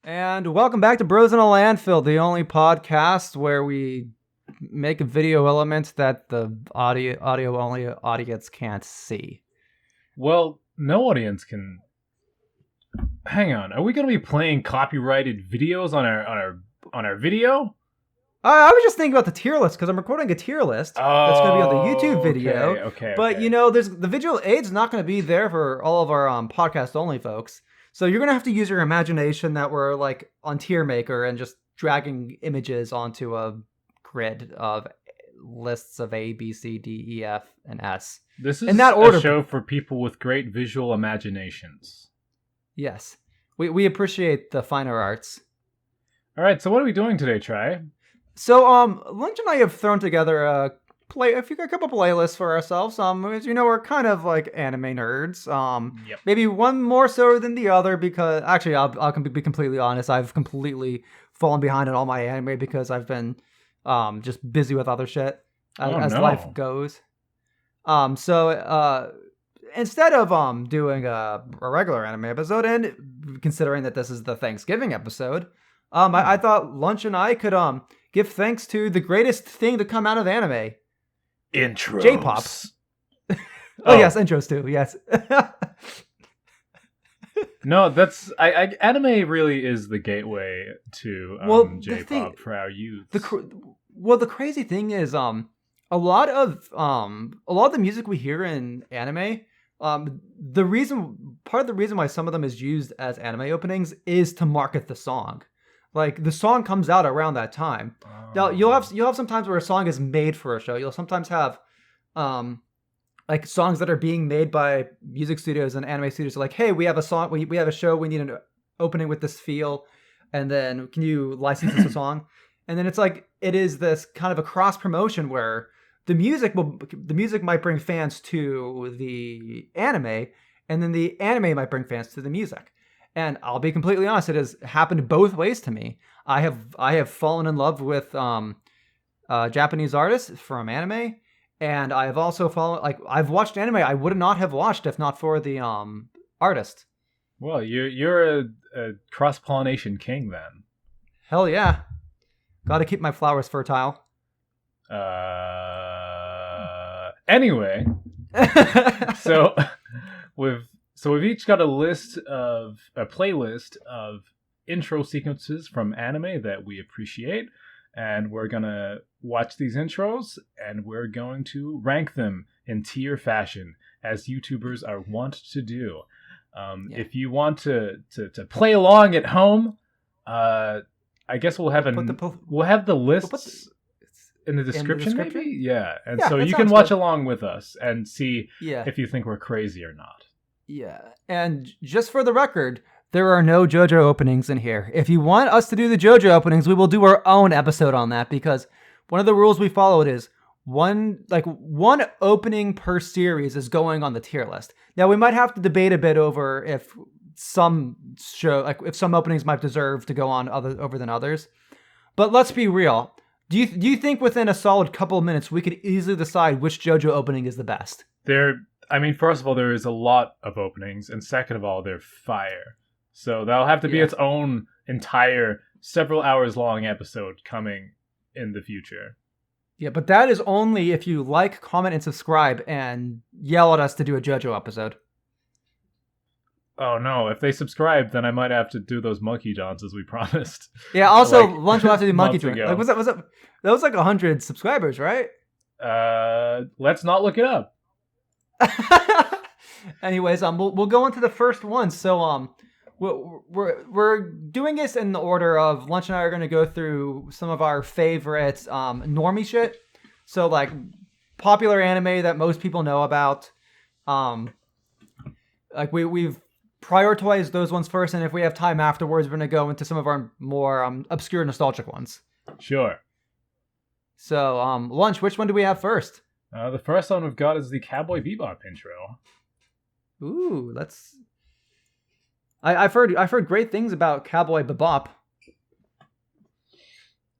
And welcome back to Bros in a Landfill, the only podcast where we make a video element that the audio only audience can't see. Well, no audience can. Hang on, are we going to be playing copyrighted videos on our video? I was just thinking about the tier list because I'm recording a tier list that's going to be on the YouTube video. Okay. But you know, there's the visual aid's not going to be there for all of our podcast only folks. So you're going to have to use your imagination that we're like on Tier Maker and just dragging images onto a grid of lists of A, B, C, D, E, F, and S. This is in that order. A show for people with great visual imaginations. Yes. We appreciate the finer arts. All right, so what are we doing today, Try? So, Lunch and I have thrown together a couple playlists for ourselves. As you know, we're kind of like anime nerds. Yep. Maybe one more so than the other because actually, I'll be completely honest. I've completely fallen behind on all my anime because I've been just busy with other shit as life goes. So instead of doing a regular anime episode, and considering that this is the Thanksgiving episode, I thought Lunch and I could give thanks to the greatest thing to come out of anime. Intros. J-pop. Oh yes, intros too, yes. No, that's... anime really is the gateway to J-pop for our youth. The crazy thing is, a lot of the music we hear in anime, part of the reason why some of them is used as anime openings is to market the song. Like, the song comes out around that time. Now, you'll have some times where a song is made for a show. You'll sometimes have, like, songs that are being made by music studios and anime studios. Like, hey, we have a song, we have a show, we need an opening with this feel, and then can you license this song? And then it's like, it is this kind of a cross promotion where the music might bring fans to the anime, and then the anime might bring fans to the music. And I'll be completely honest, it has happened both ways to me. I have fallen in love with Japanese artists from anime, and I have also I've watched anime I would not have watched if not for the artist. Well, you're a cross-pollination king then. Hell yeah. Gotta keep my flowers fertile. Anyway. So we've each got a playlist of intro sequences from anime that we appreciate, and we're gonna watch these intros, and we're going to rank them in tier fashion, as YouTubers are wont to do. If you want to play along at home, I guess we'll have the lists in the description, maybe? Yeah, and so you can watch along with us and see if you think we're crazy or not. Yeah, and just for the record, there are no JoJo openings in here. If you want us to do the JoJo openings, we will do our own episode on that, because one of the rules we followed is one opening per series is going on the tier list. Now, we might have to debate a bit over if some openings might deserve to go on over than others. But let's be real. Do you think within a solid couple of minutes we could easily decide which JoJo opening is the best? First of all, there is a lot of openings, and second of all, they're fire. So that'll have to be its own entire several hours long episode coming in the future. Yeah, but that is only if you like, comment, and subscribe and yell at us to do a JoJo episode. Oh no, if they subscribe, then I might have to do those monkey dances we promised. Yeah, also, Lunch will have to do monkey dance. Like, that was like 100 subscribers, right? Let's not look it up. Anyways, we'll go into the first one. So we're doing this in the order of Lunch and I are going to go through some of our favorite normie shit. So like popular anime that most people know about. Like we've prioritized those ones first, and if we have time afterwards, we're going to go into some of our more obscure nostalgic ones. Sure. So Lunch, which one do we have first? The first one we've got is the Cowboy Bebop intro. Ooh, I've heard great things about Cowboy Bebop.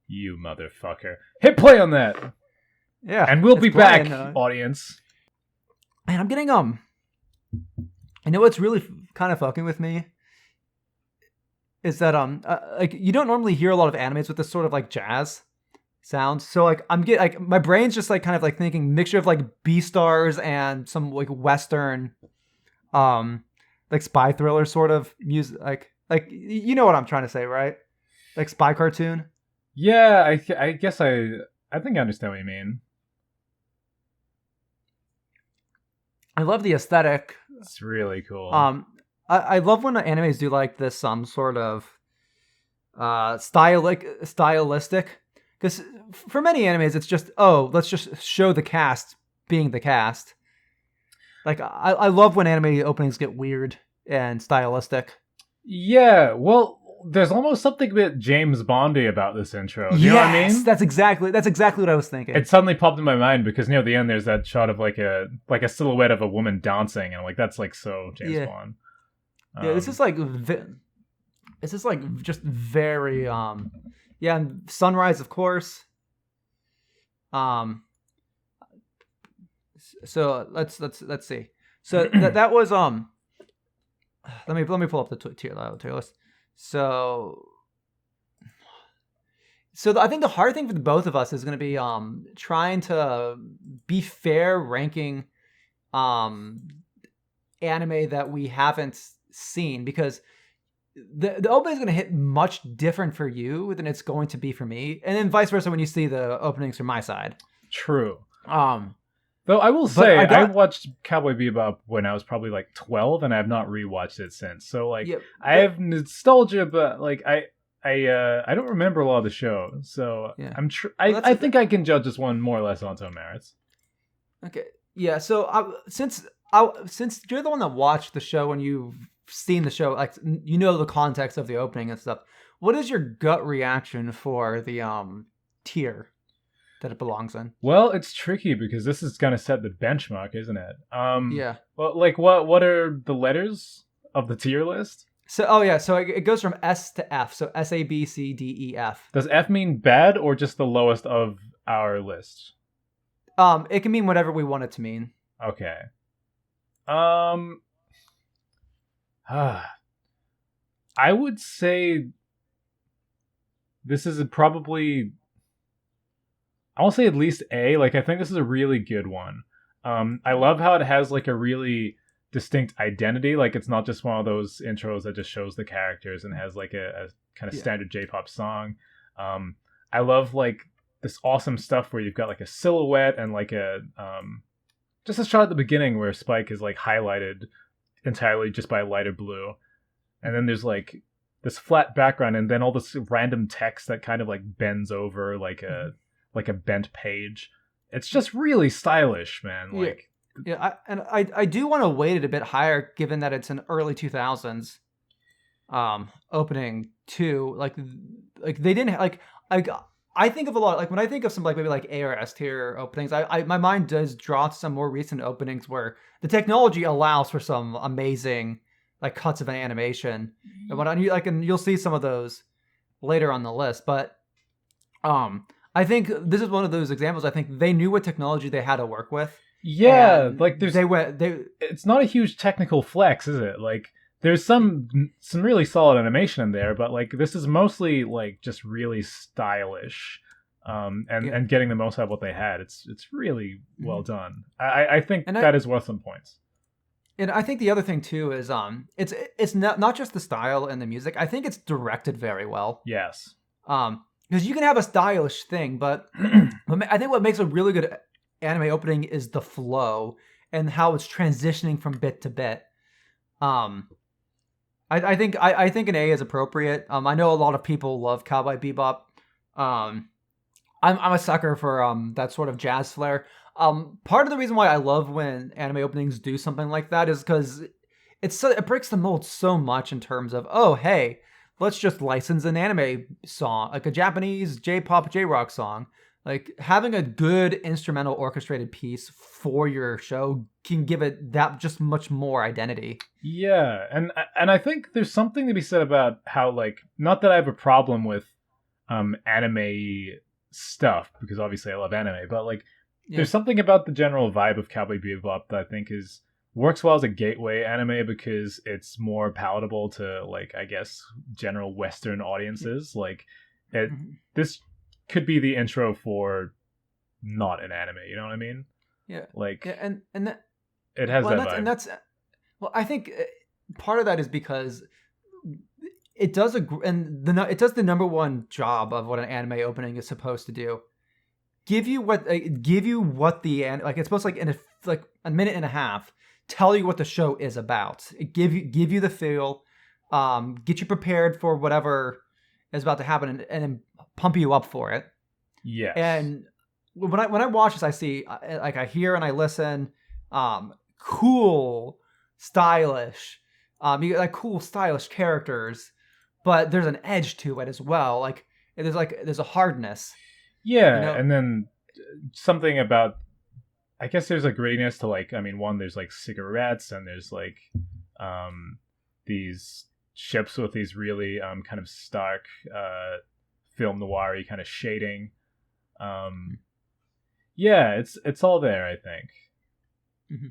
You motherfucker. Hit play on that! Yeah. And we'll be back, audience. And I'm getting, I know what's really kind of fucking with me is that like you don't normally hear a lot of animes with this sort of like jazz sound. So like I'm getting like my brain's just like kind of like thinking mixture of like B stars and some like Western um like spy thriller sort of music, like you know what I'm trying to say, right? Like spy cartoon. Yeah, I guess I think I understand what you mean. I love the aesthetic. It's really cool. Um, I love when the animes do like this sort of stylistic, because for many animes it's just, oh, let's just show the cast being the cast. Like I love when anime openings get weird and stylistic. Yeah, well, there's almost something a bit James Bondy about this intro. Do you know what I Yes, mean? that's exactly what I was thinking. It suddenly popped in my mind because near the end there's that shot of like a silhouette of a woman dancing, and like that's like so James Yeah, Bond. yeah. This is like this is like just very yeah. And Sunrise, of course. Um, so let's see. So that was let me pull up the tier list. So I think the hard thing for the both of us is going to be trying to be fair ranking um anime that we haven't seen, because the opening is going to hit much different for you than it's going to be for me, and then vice versa when you see the openings from my side. True. Um, Though I will say, I got watched Cowboy Bebop when I was probably like 12, and I have not rewatched it since. So like, yeah, I have nostalgia, but like I don't remember a lot of the show. So yeah. I think I can judge this one more or less on its own merits. Okay, yeah. So since you're the one that watched the show and you've seen the show, like you know the context of the opening and stuff, what is your gut reaction for the tier that it belongs in? Well, it's tricky because this is gonna set the benchmark, isn't it? Yeah. Well, like what are the letters of the tier list? So oh yeah, so it goes from S to F. So S A B C D E F. Does F mean bad or just the lowest of our list? It can mean whatever we want it to mean. Okay. I would say this is probably, I won't say at least A. Like, I think this is a really good one. I love how it has like a really distinct identity. Like, it's not just one of those intros that just shows the characters and has like a kind of standard J-pop song. I love like this awesome stuff where you've got like a silhouette and like a just a shot at the beginning where Spike is like highlighted entirely just by lighter blue, and then there's like this flat background, and then all this random text that kind of like bends over like a bent page. It's just really stylish, man. Like, yeah, I do want to weight it a bit higher, given that it's an early 2000s opening too. Like they didn't like I think of a lot, like when I think of some like maybe like A or S tier openings, I my mind does draw to some more recent openings where the technology allows for some amazing like cuts of an animation, and what and you'll see some of those later on the list. But I think this is one of those examples. I think they knew what technology they had to work with. yeah, like it's not a huge technical flex, is it? Like, there's some really solid animation in there, but like this is mostly like just really stylish, and getting the most out of what they had. It's really well done. I think that is worth some points. And I think the other thing too is it's not just the style and the music. I think it's directed very well. Yes. Because you can have a stylish thing, but I think what makes a really good anime opening is the flow and how it's transitioning from bit to bit. I think an A is appropriate. I know a lot of people love Cowboy Bebop. I'm a sucker for that sort of jazz flair. Part of the reason why I love when anime openings do something like that is because it breaks the mold so much in terms of, oh hey, let's just license an anime song, like a Japanese J-pop J-rock song. Like having a good instrumental orchestrated piece for your show can give it that just much more identity. Yeah, and I think there's something to be said about how, like, not that I have a problem with anime stuff, because obviously I love anime, but like there's something about the general vibe of Cowboy Bebop that I think is works well as a gateway anime because it's more palatable to, like, I guess, general Western audiences. Like, this could be the intro for not an anime. You know what I mean? Yeah. Like, Yeah, and that, it has well, that vibe. and that's well, I think part of that is because it does it does the number one job of what an anime opening is supposed to do. Give you what the like it's supposed to, like, in a minute and a half, tell you what the show is about. Give you the feel, get you prepared for whatever is about to happen, and then pump you up for it. Yes. And when I watch this, I see, like, I hear and I listen, cool, stylish, you get like cool, stylish characters, but there's an edge to it as well. Like, there's a hardness. Yeah, You know? and then something about, I guess there's a grittiness to, like, I mean, one, there's like cigarettes, and there's like these ships with these really kind of stark film noir-y kind of shading. Yeah, it's all there, I think. Mm-hmm.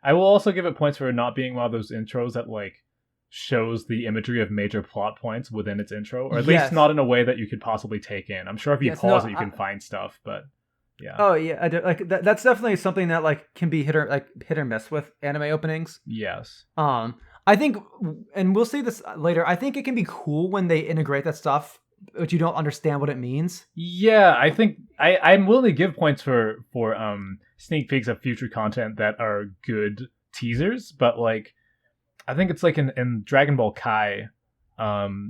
I will also give it points for not being one of those intros that, like, shows the imagery of major plot points within its intro, or at least not in a way that you could possibly take in. I'm sure if you pause it, you can find stuff, but yeah. Oh yeah, that's definitely something that, like, can be hit or miss with anime openings. Yes. I think, and we'll see this later, I think it can be cool when they integrate that stuff, but you don't understand what it means. Yeah, I think I'm willing to give points for sneak peeks of future content that are good teasers, but, like, I think it's like in Dragon Ball Kai,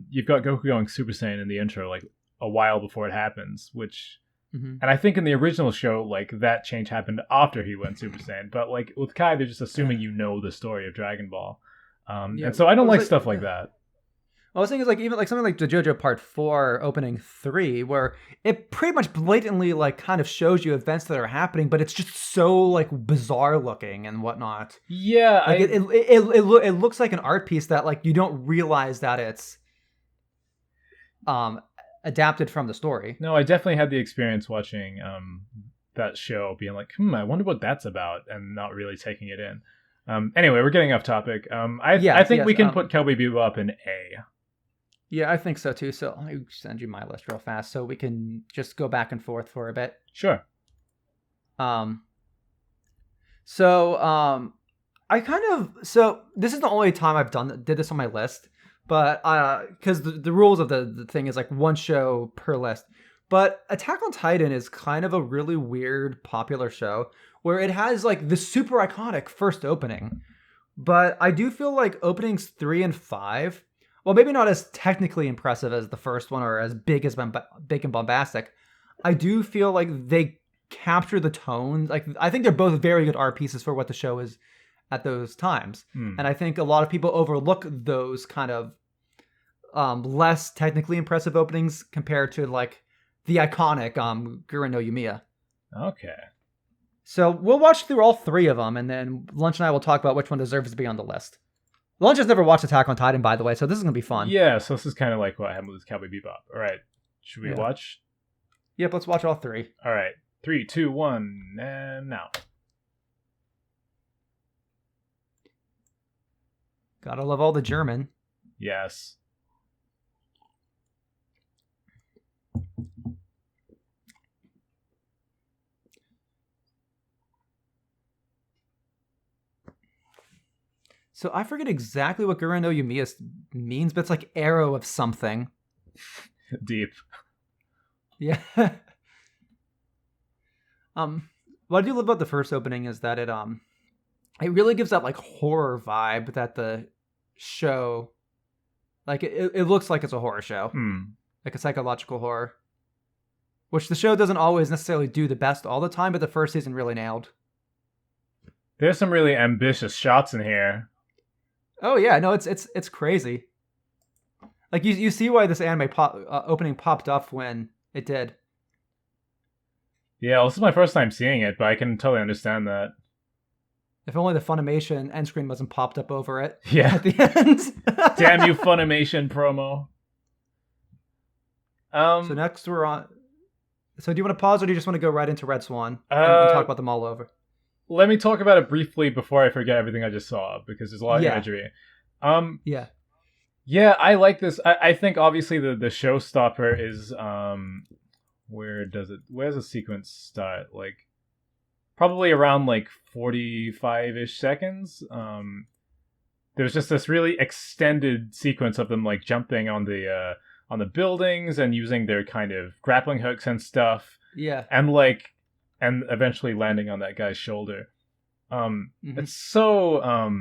you've got Goku going Super Saiyan in the intro, like, a while before it happens, which, and I think in the original show, like, that change happened after he went Super Saiyan, but, like, with Kai, they're just assuming you know the story of Dragon Ball, and so I don't like stuff like that. I was thinking, like, even like something like the JoJo Part 4 opening 3, where it pretty much blatantly, like, kind of shows you events that are happening, but it's just so, like, bizarre looking and whatnot. Yeah, like, it looks like an art piece that, like, you don't realize that it's adapted from the story. No, I definitely had the experience watching that show, being like, I wonder what that's about, and not really taking it in. Anyway, we're getting off topic. I think we can put Cowboy Bebop in A. Yeah, I think so too. So let me send you my list real fast so we can just go back and forth for a bit. Sure. So this is the only time I've did this on my list, but because the rules of the thing is, like, one show per list. But Attack on Titan is kind of a really weird, popular show where it has, like, the super iconic first opening. But I do feel like openings 3 and 5, well, maybe not as technically impressive as the first one or as big and bombastic, I do feel like they capture the tone. Like, I think they're both very good art pieces for what the show is at those times. And I think a lot of people overlook those kind of less technically impressive openings compared to, like, the iconic Gurren no Yumiya. Okay. So we'll watch through all 3 of them, and then Lunch and I will talk about which one deserves to be on the list. Lunch has never watched Attack on Titan, by the way, so this is going to be fun. Yeah, so this is kind of like what happened with Cowboy Bebop. All right. Should we watch? Yep, let's watch all 3. All right. 3, 2, 1, and now. Gotta love all the German. Yes. So I forget exactly what Gurren no Yumiya means, but it's like arrow of something. Deep. Yeah. What I do love about the first opening is that it really gives that, like, horror vibe that the show, like, it looks like it's a horror show, like a psychological horror, which the show doesn't always necessarily do the best all the time, but the first season really nailed. There's some really ambitious shots in here. Oh yeah, no, it's crazy. Like, you see why this anime opening popped up when it did. Yeah, well, this is my first time seeing it, but I can totally understand that. If only the Funimation end screen wasn't popped up over it. Yeah. At the end. Damn you, Funimation promo. So next we're on. So do you want to pause, or do you just want to go right into Red Swan and talk about them all over? let me talk about it briefly before I forget everything I just saw, because there's a lot of Yeah. imagery. Um, Yeah. yeah, I like this. I think obviously the showstopper is where's the sequence start? Like probably around like 45-ish seconds. There's just this really extended sequence of them like jumping on the buildings and using their kind of grappling hooks and stuff, Yeah. and eventually landing on that guy's shoulder. Mm-hmm. It's so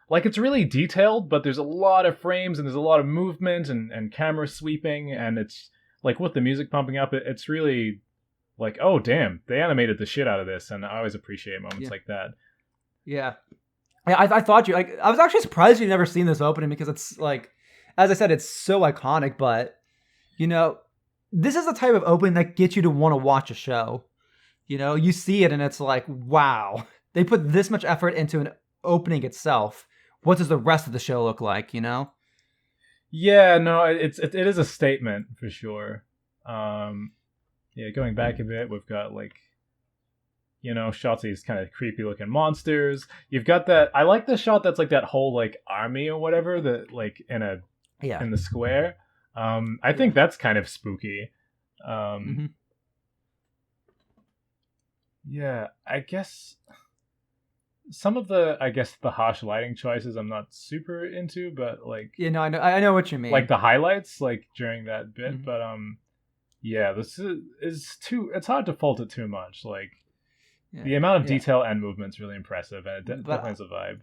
like it's really detailed, but there's a lot of frames and there's a lot of movement and camera sweeping, and it's like with the music pumping up, it's really like, oh damn, they animated the shit out of this, and I always appreciate moments like that. Yeah. I thought you like. I was actually surprised you'd never seen this opening because it's like, as I said, it's so iconic. But you know, this is the type of opening that gets you to want to watch a show. You know, you see it and it's like, wow, they put this much effort into an opening itself. What does the rest of the show look like? You know? Yeah, no, it is a statement for sure. Yeah, going back a bit, we've got like, shots of these kind of creepy looking monsters. You've got that. I like the shot that's like that whole like army or whatever that like in the square. I think that's kind of spooky. Yeah, I guess some of the harsh lighting choices I'm not super into, but like I know what you mean. Like the highlights like during that bit, but yeah, this is too. It's hard to fault it too much. Like the amount of detail and movement's really impressive, and it definitely has a vibe.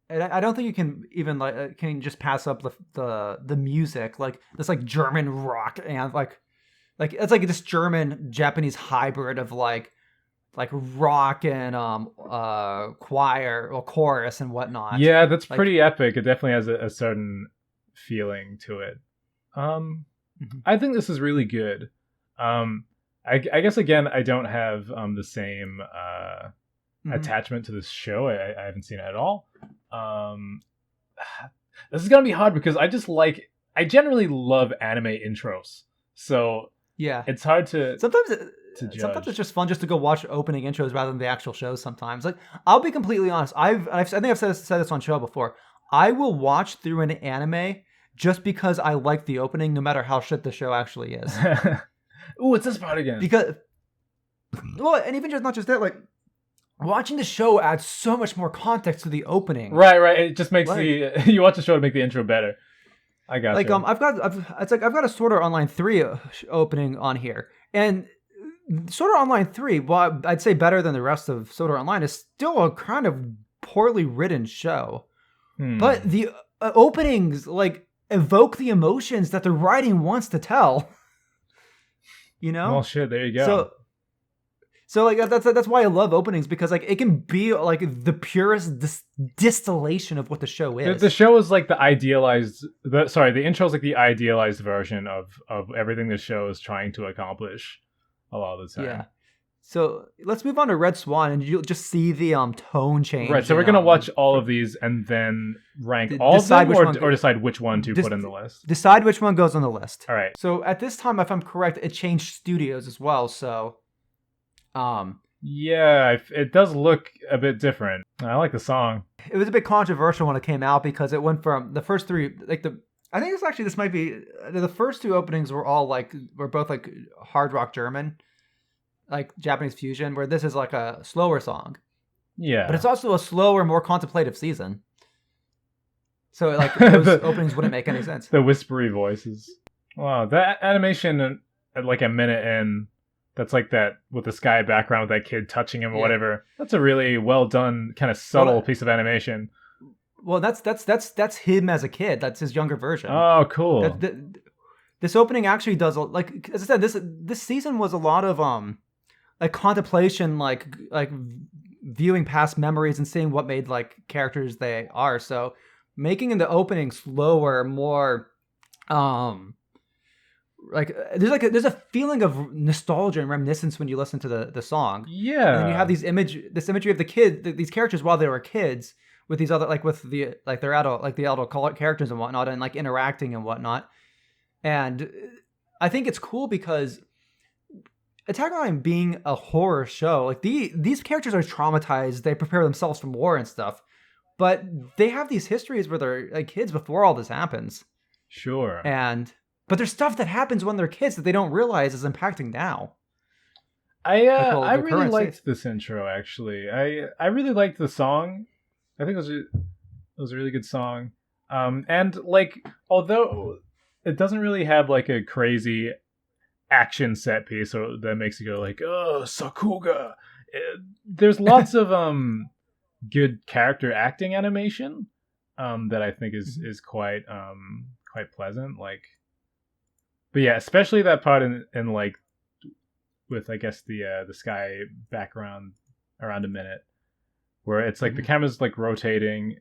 And I don't think you can even can just pass up the music, like this like German rock and like it's like this German Japanese hybrid of like rock and choir or chorus and whatnot. Yeah, that's pretty epic. It definitely has a certain feeling to it. I think this is really good. I guess again I don't have the same attachment to this show. I haven't seen it at all. This is gonna be hard because I generally love anime intros. So yeah, it's hard to sometimes judge. it's just fun just to go watch opening intros rather than the actual shows. Sometimes, like I'll be completely honest, I think I've said this on show before. I will watch through an anime just because I like the opening, no matter how shit the show actually is. Ooh, it's this part again. Because, well, and even just not just that, like watching the show adds so much more context to the opening. Right. It just makes you watch the show to make the intro better. I got like you. I've got a Sword Art Online 3 opening on here, and Sword Art Online 3, while I'd say better than the rest of Sword Art Online, is still a kind of poorly written show. But the openings like evoke the emotions that the writing wants to tell. You know? Well, shit. There you go. So like that's why I love openings, because like it can be like the purest distillation of what the show is. The show is like the intro is like the idealized version of everything the show is trying to accomplish a lot of the time. Yeah. So let's move on to Red Swan, and you'll just see the tone change. Right. So we're gonna watch all of these and then rank all of them, or decide which one to put in the list. Decide which one goes on the list. All right. So at this time, if I'm correct, it changed studios as well. So, yeah, it does look a bit different. I like the song. It was a bit controversial when it came out because it went from the first three, I think this might be the first two openings were both like hard rock German, like Japanese fusion, where this is like a slower song. Yeah. But it's also a slower, more contemplative season. So like those openings wouldn't make any sense. The whispery voices. Wow, that animation at like a minute in, that's like that with the sky background with that kid touching him or whatever. That's a really well done, kind of subtle piece of animation. Well, that's him as a kid. That's his younger version. Oh, cool. This opening actually does, like, as I said, this season was a lot of like contemplation, like viewing past memories and seeing what made like characters they are. So making the opening slower, more there's a feeling of nostalgia and reminiscence when you listen to the song. Yeah. And then you have this imagery of the kid, these characters while they were kids, with these other, like with the like their adult, like the adult characters and whatnot, and like interacting and whatnot. And I think it's cool because Attack on Titan being a horror show, like these characters are traumatized. They prepare themselves from war and stuff, but they have these histories where they're like kids before all this happens. Sure. But there's stuff that happens when they're kids that they don't realize is impacting now. I really liked this intro actually. I really liked the song. I think it was a really good song. And like although it doesn't really have like a crazy action set piece or that makes you go like, oh, Sakuga. There's lots of good character acting animation that I think is quite pleasant. Like, but yeah, especially that part in like with I guess the sky background around a minute where it's like the camera's like rotating,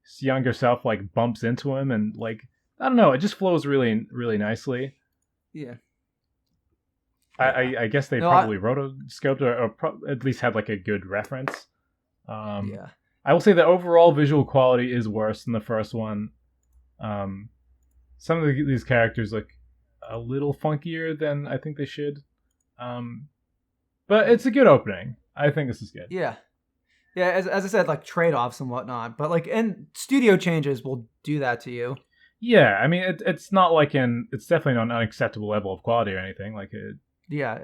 his younger self like bumps into him and like I don't know, it just flows really really nicely. Yeah. I guess they probably rotoscoped or at least had like a good reference. Yeah. I will say the overall visual quality is worse than the first one. Some of these characters look a little funkier than I think they should. But it's a good opening. I think this is good. Yeah. Yeah, as I said, like trade-offs and whatnot. But like, and studio changes will do that to you. Yeah, I mean, it's not like it's definitely not an unacceptable level of quality or anything. Like it. Yeah.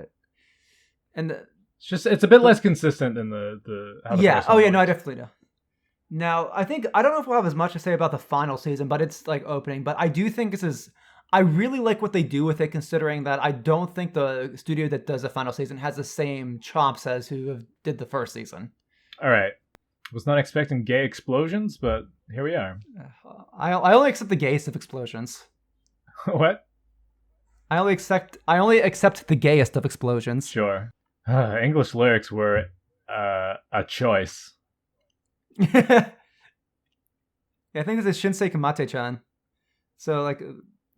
And it's a bit less consistent than the how the first one yeah, was. no, I definitely do. Now, I don't know if we'll have as much to say about the final season, but it's like opening. But I do think I really like what they do with it, considering that I don't think the studio that does the final season has the same chops as who did the first season. All right. Was not expecting gay explosions, but here we are. I only accept the gayest of explosions. What? I only accept the gayest of explosions. Sure. English lyrics were a choice. Yeah, I think this is Shinsei Kamate-chan. So like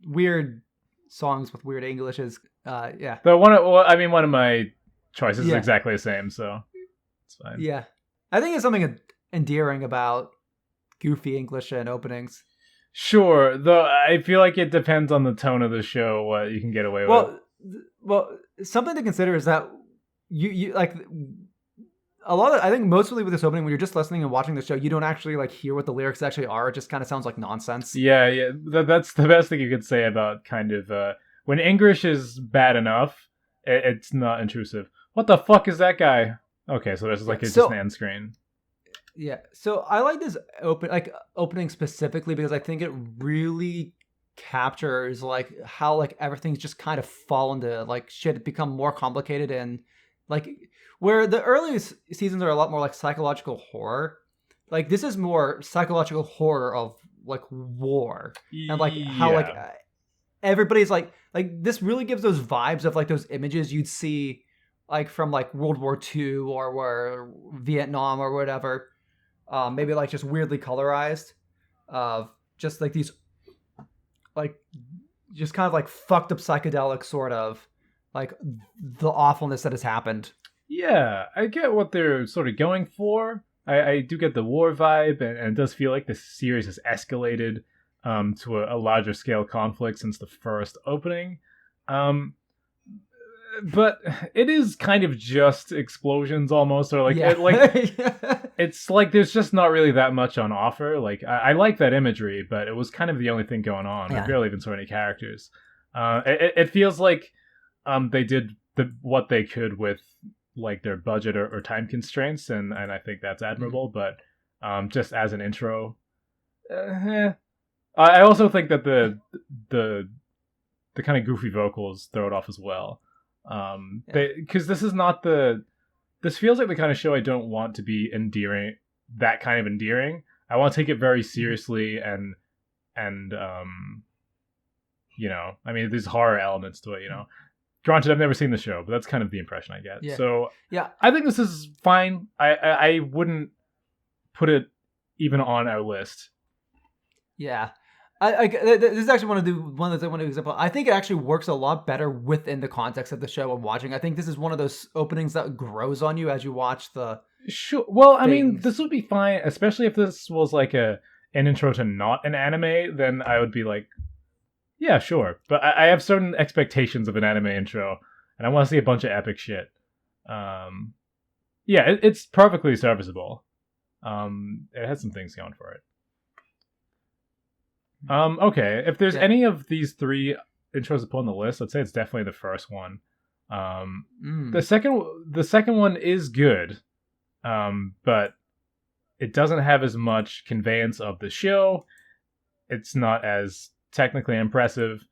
weird songs with weird Englishes. Yeah. But one of my choices is exactly the same, so it's fine. Yeah. I think there's something endearing about goofy English and openings. Sure, though I feel like it depends on the tone of the show what you can get away with. Well, something to consider is that you like a lot of, I think mostly with this opening, when you're just listening and watching the show, you don't actually like hear what the lyrics actually are. It just kind of sounds like nonsense. Yeah. That's the best thing you could say about kind of when English is bad enough, it's not intrusive. What the fuck is that guy? Okay, so there's like just an end screen. Yeah, so I like this opening specifically because I think it really captures like how like everything's just kind of fall into like shit become more complicated, and like where the earliest seasons are a lot more like psychological horror, like this is more psychological horror of like war and like how like everybody's like this really gives those vibes of like those images you'd see like from like World War II or Vietnam or whatever. Maybe like just weirdly colorized, just like these, like, just kind of like fucked up psychedelic sort of, like the awfulness that has happened. Yeah, I get what they're sort of going for. I do get the war vibe, and it does feel like this series has escalated to a larger scale conflict since the first opening. But it is kind of just explosions almost, or like it's like there's just not really that much on offer. Like I like that imagery, but it was kind of the only thing going on. I barely even saw any characters. It feels like they did what they could with like their budget or time constraints, and I think that's admirable. But just as an intro, I also think that the kind of goofy vocals throw it off as well. Because this feels like the kind of show I don't want to be endearing, that kind of endearing. I want to take it very seriously and you know, I mean, there's horror elements to it, you know. Granted, I've never seen the show, but that's kind of the impression I get. Yeah. So yeah, I think this is fine. I wouldn't put it even on our list. Yeah. This is actually one of the example. I think it actually works a lot better within the context of the show I'm watching. I think this is one of those openings that grows on you as you watch the. Sure. Well, I mean, this would be fine, especially if this was like an intro to not an anime. Then I would be like, yeah, sure. But I have certain expectations of an anime intro, and I want to see a bunch of epic shit. Yeah, it's perfectly serviceable. It has some things going for it. Okay, if there's any of these three intros to put on the list, I'd say it's definitely the first one. The second one is good, but it doesn't have as much conveyance of the show. It's not as technically impressive.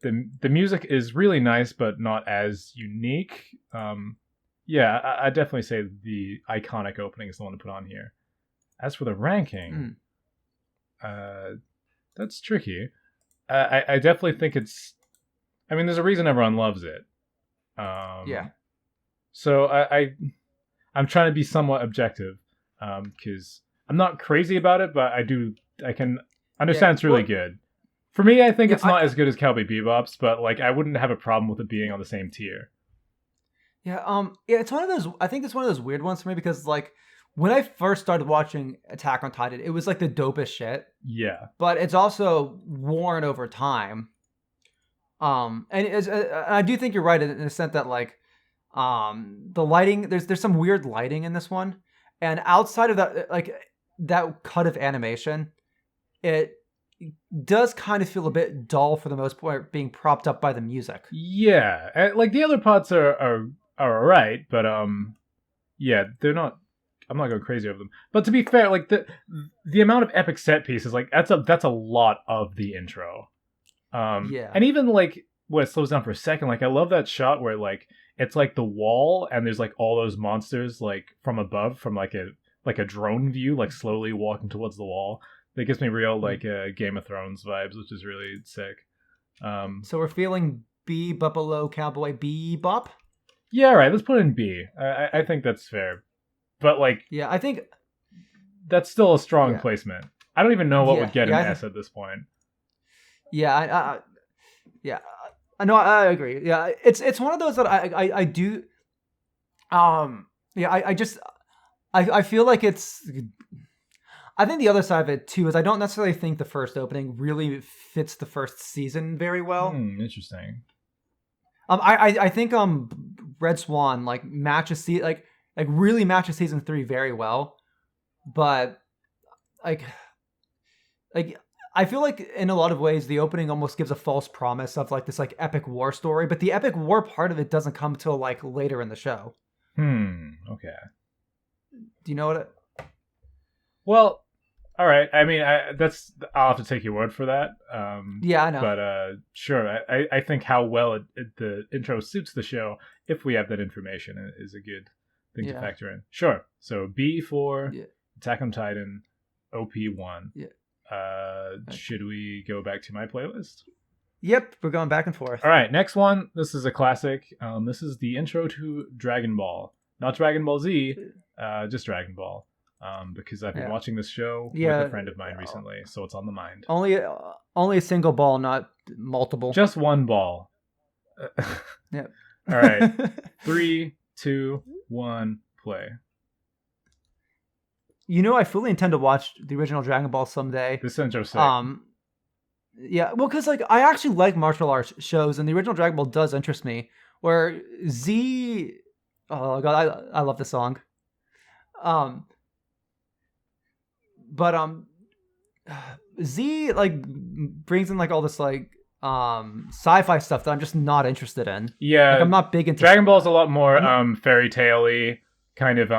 The music is really nice, but not as unique. Yeah, I definitely say the iconic opening is the one to put on here. As for the ranking, that's tricky. I definitely think it's... I mean, there's a reason everyone loves it. So I'm trying to be somewhat objective, because I'm not crazy about it, but I can understand it's really good. For me, I think it's not as good as Cowboy Bebop's, but like I wouldn't have a problem with it being on the same tier. Yeah, it's one of those. I think it's one of those weird ones for me because like when I first started watching Attack on Titan, it was like the dopest shit. Yeah, but it's also worn over time. And I do think you're right in the sense that like, the lighting, there's some weird lighting in this one, and outside of that, like that cut of animation, it does kind of feel a bit dull for the most part, being propped up by the music. Yeah, like the other parts are alright, but yeah, they're not. I'm not going crazy over them. But to be fair, like the amount of epic set pieces, like that's a lot of the intro. And even like when it slows down for a second, like I love that shot where like it's like the wall and there's like all those monsters like from above, from like a drone view, like slowly walking towards the wall. That gives me real like Game of Thrones vibes, which is really sick. So we're feeling B below Cowboy Bebop. Yeah, right. Let's put it in B. I think that's fair. But like, I think that's still a strong placement. I don't even know what would get an S at this point. Yeah, I know. I agree. Yeah, it's one of those that I do. I feel like it's. I think the other side of it too is I don't necessarily think the first opening really fits the first season very well. Interesting. I think Red Swan like matches really matches season 3 very well, but like I feel like in a lot of ways the opening almost gives a false promise of like this like epic war story, but the epic war part of it doesn't come till like later in the show. Okay. Do you know what? Well, all right. I mean, I'll have to take your word for that. Yeah, I know. But sure. I think how well the intro suits the show, if we have that information, is a good thing to factor in. Sure. So B for Attack on Titan, OP1. Yeah. Should we go back to my playlist? Yep, we're going back and forth. All right, next one. This is a classic. This is the intro to Dragon Ball. Not Dragon Ball Z, just Dragon Ball. Because I've been watching this show with a friend of mine recently, so it's on the mind. Only a single ball, not multiple. Just one ball. Yep. All right. 3, 2, 1, play. You know, I fully intend to watch the original Dragon Ball someday. This intro's sick. Yeah, well, because like I actually like martial arts shows, and the original Dragon Ball does interest me. Where Z, oh god, I love this song. But Z like brings in like all this like sci-fi stuff that I'm just not interested in. Yeah, like, I'm not big into Dragon Ball's a lot more fairy tale-y, kind of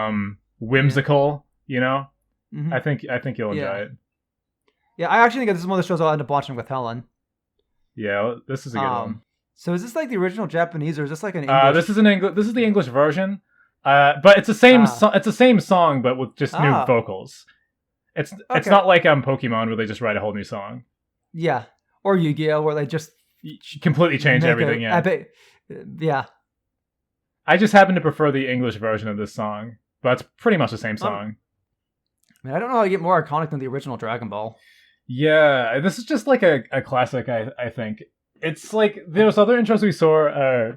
whimsical. You know, I think you'll enjoy it. Yeah, I actually think this is one of the shows I'll end up watching with Helen. Yeah, this is a good one. So is this like the original Japanese, or is this like an English? This is an English. This is the English version. But it's the same. It's the same song, but with just new vocals. It's not like Pokemon where they just write a whole new song. Yeah, or Yu-Gi-Oh, where they just completely change everything. Yeah. I just happen to prefer the English version of this song, but it's pretty much the same song. I don't know how you get more iconic than the original Dragon Ball. Yeah, this is just like a classic, I think. It's like those other intros we saw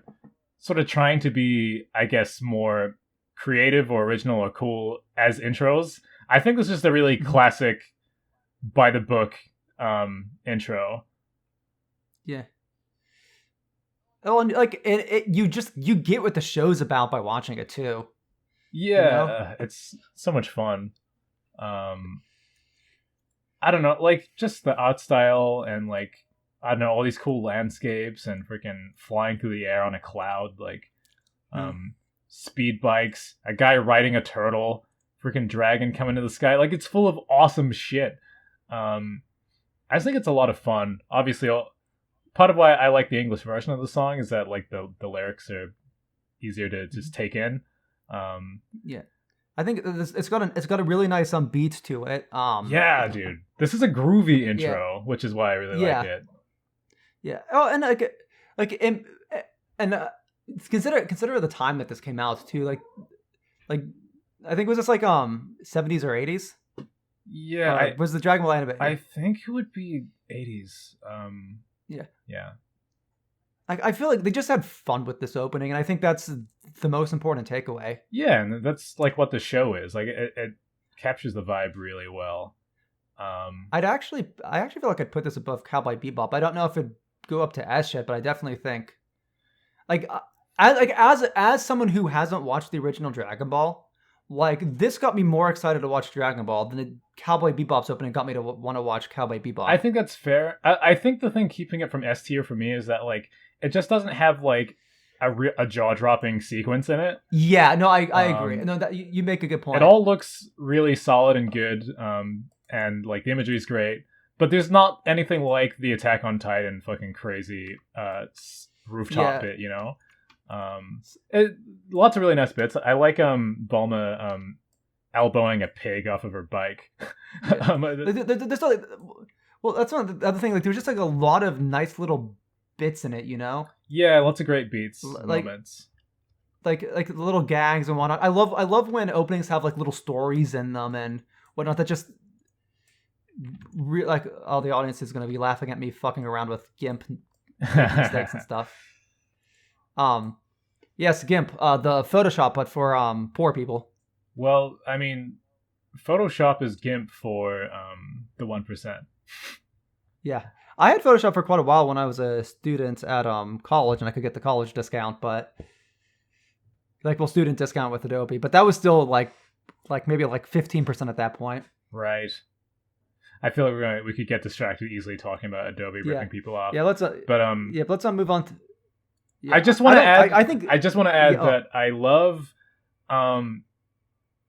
sort of trying to be, I guess, more creative or original or cool as intros. I think this is just a really classic, by-the-book intro. Yeah. Oh, and like you get what the show's about by watching it too. Yeah, You know? it's so much fun. Um, I don't know, like just the art style and like I don't know all these cool landscapes and freaking flying through the air on a cloud, like Mm. speed bikes, a guy riding a turtle, freaking dragon coming to the sky. Like it's full of awesome shit. Um, I just think it's a lot of fun. Obviously, part of why I like the English version of the song is that like the lyrics are easier to just take in. Um, Yeah. I think it's got a really nice beat to it. yeah, dude, this is a groovy Yeah. intro, which is why I really like Yeah. it. Yeah. Oh, and like and consider the time that this came out too. Like I think was this like 70s or 80s, Yeah, or was the Dragon Ball anime? I think it would be 80s. Yeah. Yeah. I feel like they just had fun with this opening, and I think that's the most important takeaway. Yeah, and that's like what the show is. Like it captures the vibe really well. I actually feel like I'd put this above Cowboy Bebop. I don't know if it'd go up to S yet, but I definitely think like as someone who hasn't watched the original Dragon Ball, like this got me more excited to watch Dragon Ball than the Cowboy Bebop's opening got me to want to watch Cowboy Bebop. I think that's fair. I think the thing keeping it from S tier for me is that like it just doesn't have like a jaw dropping sequence in it. Yeah, no, I agree. No, that you make a good point. It all looks really solid and good. And like the imagery is great, but there's not anything like the Attack on Titan fucking crazy rooftop bit, you know. Lots of really nice bits. I like Bulma elbowing a pig off of her bike. Yeah. There's still, well, that's one of the other thing. Like, there's just like a lot of nice little bits in it, you know. Yeah, lots of great beats, Like, moments. Like the little gags and whatnot. I love when openings have like little stories in them and whatnot that just like all the audience is gonna be laughing at me fucking around with GIMP mistakes and stuff. Yes, GIMP, the Photoshop, but for poor people. Well, I mean, Photoshop is GIMP for the 1%. Yeah, I had Photoshop for quite a while when I was a student at college, and I could get the college discount, but student discount with Adobe. But that was still like maybe like 15% at that point. Right. I feel like we could get distracted easily talking about Adobe ripping people off. Yeah, let's move on to. Yeah, I just want to add. I just want to add that I love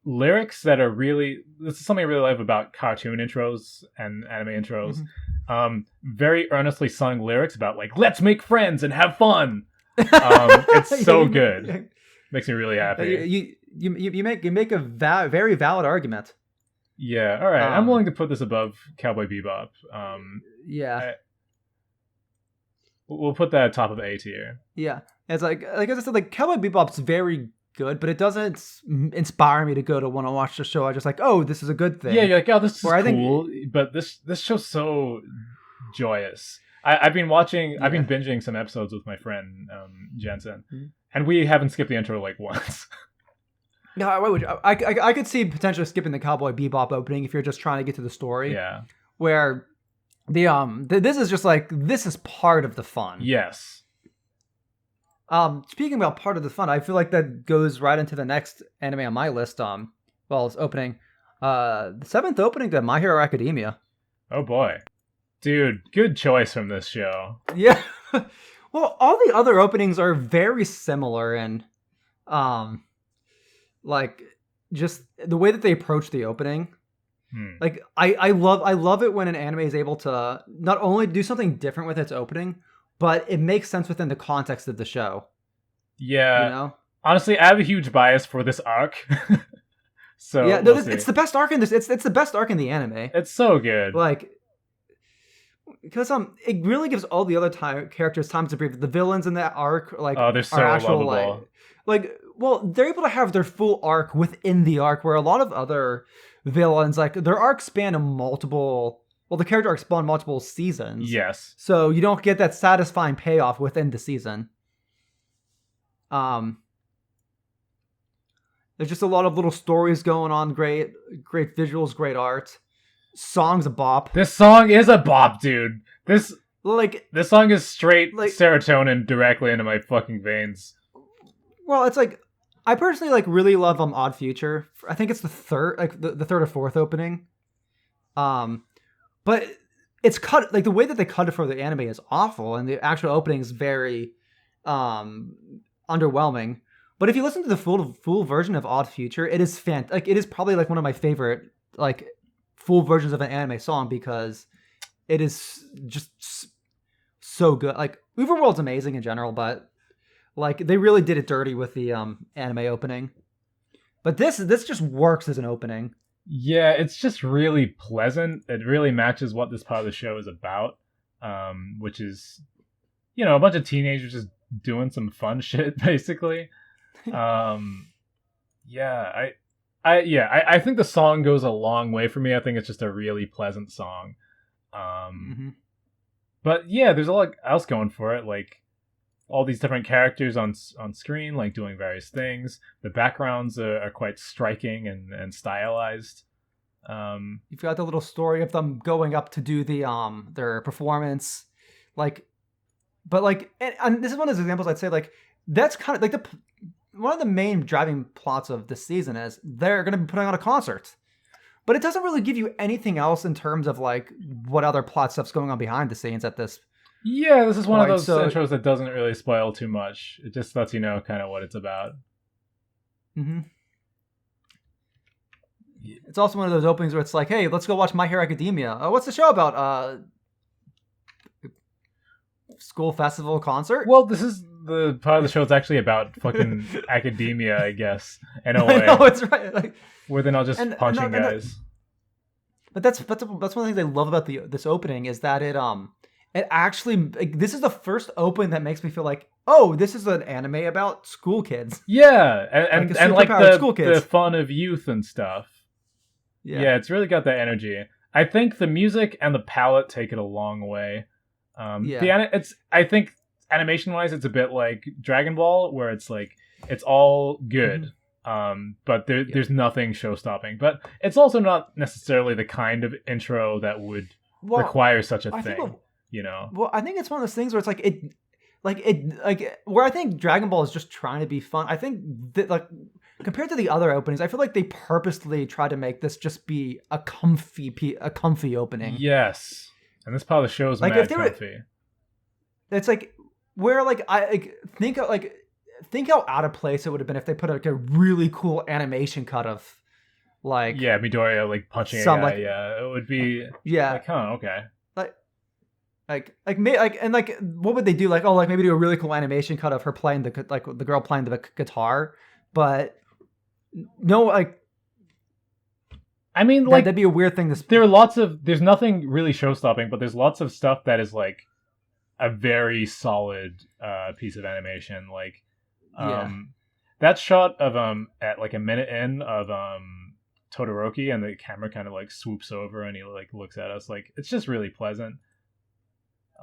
lyrics that are really. This is something I really love about cartoon intros and anime intros. Mm-hmm. Very earnestly sung lyrics about like let's make friends and have fun. It's so good. Makes me really happy. You make a very valid argument. Yeah, all right. I'm willing to put this above Cowboy Bebop. We'll put that at top of A tier. Yeah, it's like I said, like Cowboy Bebop's very good, but it doesn't inspire me to go to want to watch the show. I just like, oh, this is a good thing. Yeah, you're like, oh, this is cool. But this show's so joyous. I've been watching. I've been binging some episodes with my friend Jensen, and we haven't skipped the intro like once. No, I could see potentially skipping the Cowboy Bebop opening if you're just trying to get to the story. Yeah. Where this is just like this is part of the fun. Yes. Speaking about part of the fun, I feel like that goes right into the next anime on my list. It's opening. The 7th opening to My Hero Academia. Oh boy. Dude, good choice from this show. Yeah. Well, all the other openings are very similar and like just the way that they approach the opening. Like I love it when an anime is able to not only do something different with its opening, but it makes sense within the context of the show. Yeah. You know? Honestly, I have a huge bias for this arc. So yeah, it's the best arc in this. It's the best arc in the anime. It's so good. Like, because it really gives all the other characters time to breathe. The villains in that arc, like, they're so actual, lovable. Well, they're able to have their full arc within the arc, where a lot of other villains, like, their arcs span multiple. Well, the character arcs spawn multiple seasons. Yes. So you don't get that satisfying payoff within the season. There's just a lot of little stories going on. Great visuals, great art. Song's a bop. This song is a bop, dude. like This song is straight like serotonin directly into my fucking veins. well, it's like I personally like really love Odd Future. I think it's the third, like the third or fourth opening. But it's cut like the way that they cut it for the anime is awful, and the actual opening is very um underwhelming. But if you listen to the full version of Odd Future, it is like it is probably like one of my favorite like full versions of an anime song because it is just so good. Like Overworld's amazing in general, but like they really did it dirty with the anime opening. But this just works as an opening. Yeah, it's just really pleasant. It really matches what this part of the show is about, which is, a bunch of teenagers just doing some fun shit, basically. Yeah, I think the song goes a long way for me. I think it's just a really pleasant song. But yeah, there's a lot else going for it, like all these different characters on screen, like doing various things. The backgrounds are quite striking and stylized. You've got the little story of them going up to do the their performance, like, but like, and this is one of those examples I'd say like that's kind of like one of the main driving plots of this season is they're going to be putting on a concert, but it doesn't really give you anything else in terms of like what other plot stuff's going on behind the scenes at this. Yeah, this is one of those intros that doesn't really spoil too much. It just lets you know kind of what it's about. Mm-hmm. It's also one of those openings where it's like, hey, let's go watch My Hero Academia. What's the show about? School festival concert? Well, this is the part of the show that's actually about fucking academia, I guess, in a way. I know, it's right. Like, where they're not just punching guys. But that's one of the things I love about this opening is that it actually like, this is the first open that makes me feel like, oh, this is an anime about school kids. Yeah, and like the fun of youth and stuff. Yeah, it's really got that energy. I think the music and the palette take it a long way. I think animation-wise, it's a bit like Dragon Ball, where it's like it's all good, but there's nothing show-stopping. But it's also not necessarily the kind of intro that would require such a thing. Well, I think it's one of those things where it's like where I think Dragon Ball is just trying to be fun. I think that like compared to the other openings, I feel like they purposely try to make this just be a comfy opening. Yes, and this part of the show is like mad comfy. It's like where like I think how out of place it would have been if they put like a really cool animation cut of like Midoriya like punching a guy. It would be like, huh, okay. What would they do? Like, maybe do a really cool animation cut of her playing the girl playing the guitar, but no, like, I mean, like that'd be a weird thing to. There's nothing really show-stopping, but there's lots of stuff that is like a very solid piece of animation. Like, that shot of at like a minute in of Todoroki, and the camera kind of like swoops over and he like looks at us. Like, it's just really pleasant.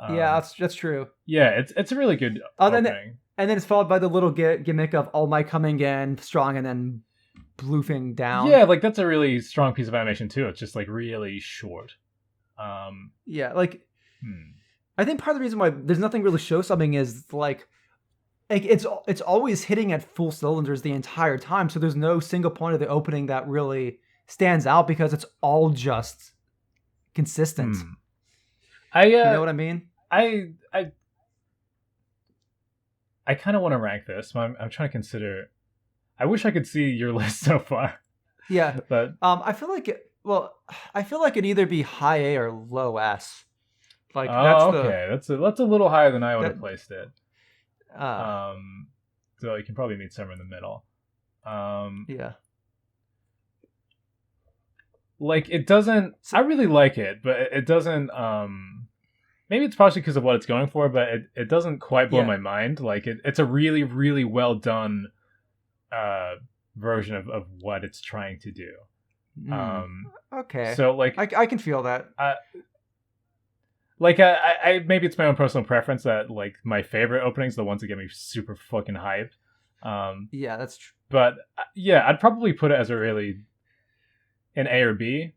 That's true. Yeah, it's a really good opening. And then it's followed by the little gimmick of All Might coming in strong and then bloofing down. Yeah, like that's a really strong piece of animation too. It's just like really short. I think part of the reason why there's nothing really show-stopping is like it's always hitting at full cylinders the entire time. So there's no single point of the opening that really stands out because it's all just consistent. You know what I mean? I kind of want to rank this. I'm trying to consider. I wish I could see your list so far. Yeah, but I feel like it'd either be high A or low S. Like that's a little higher than I would have placed it. So you can probably meet somewhere in the middle. Like it doesn't. I really like it, but it doesn't. Maybe it's partially because of what it's going for, but it doesn't quite blow my mind. Like it's a really, really well done version of what it's trying to do. Okay. So like I can feel that. I maybe it's my own personal preference that like my favorite openings, the ones that get me super fucking hyped. That's true. But I'd probably put it as an A or B.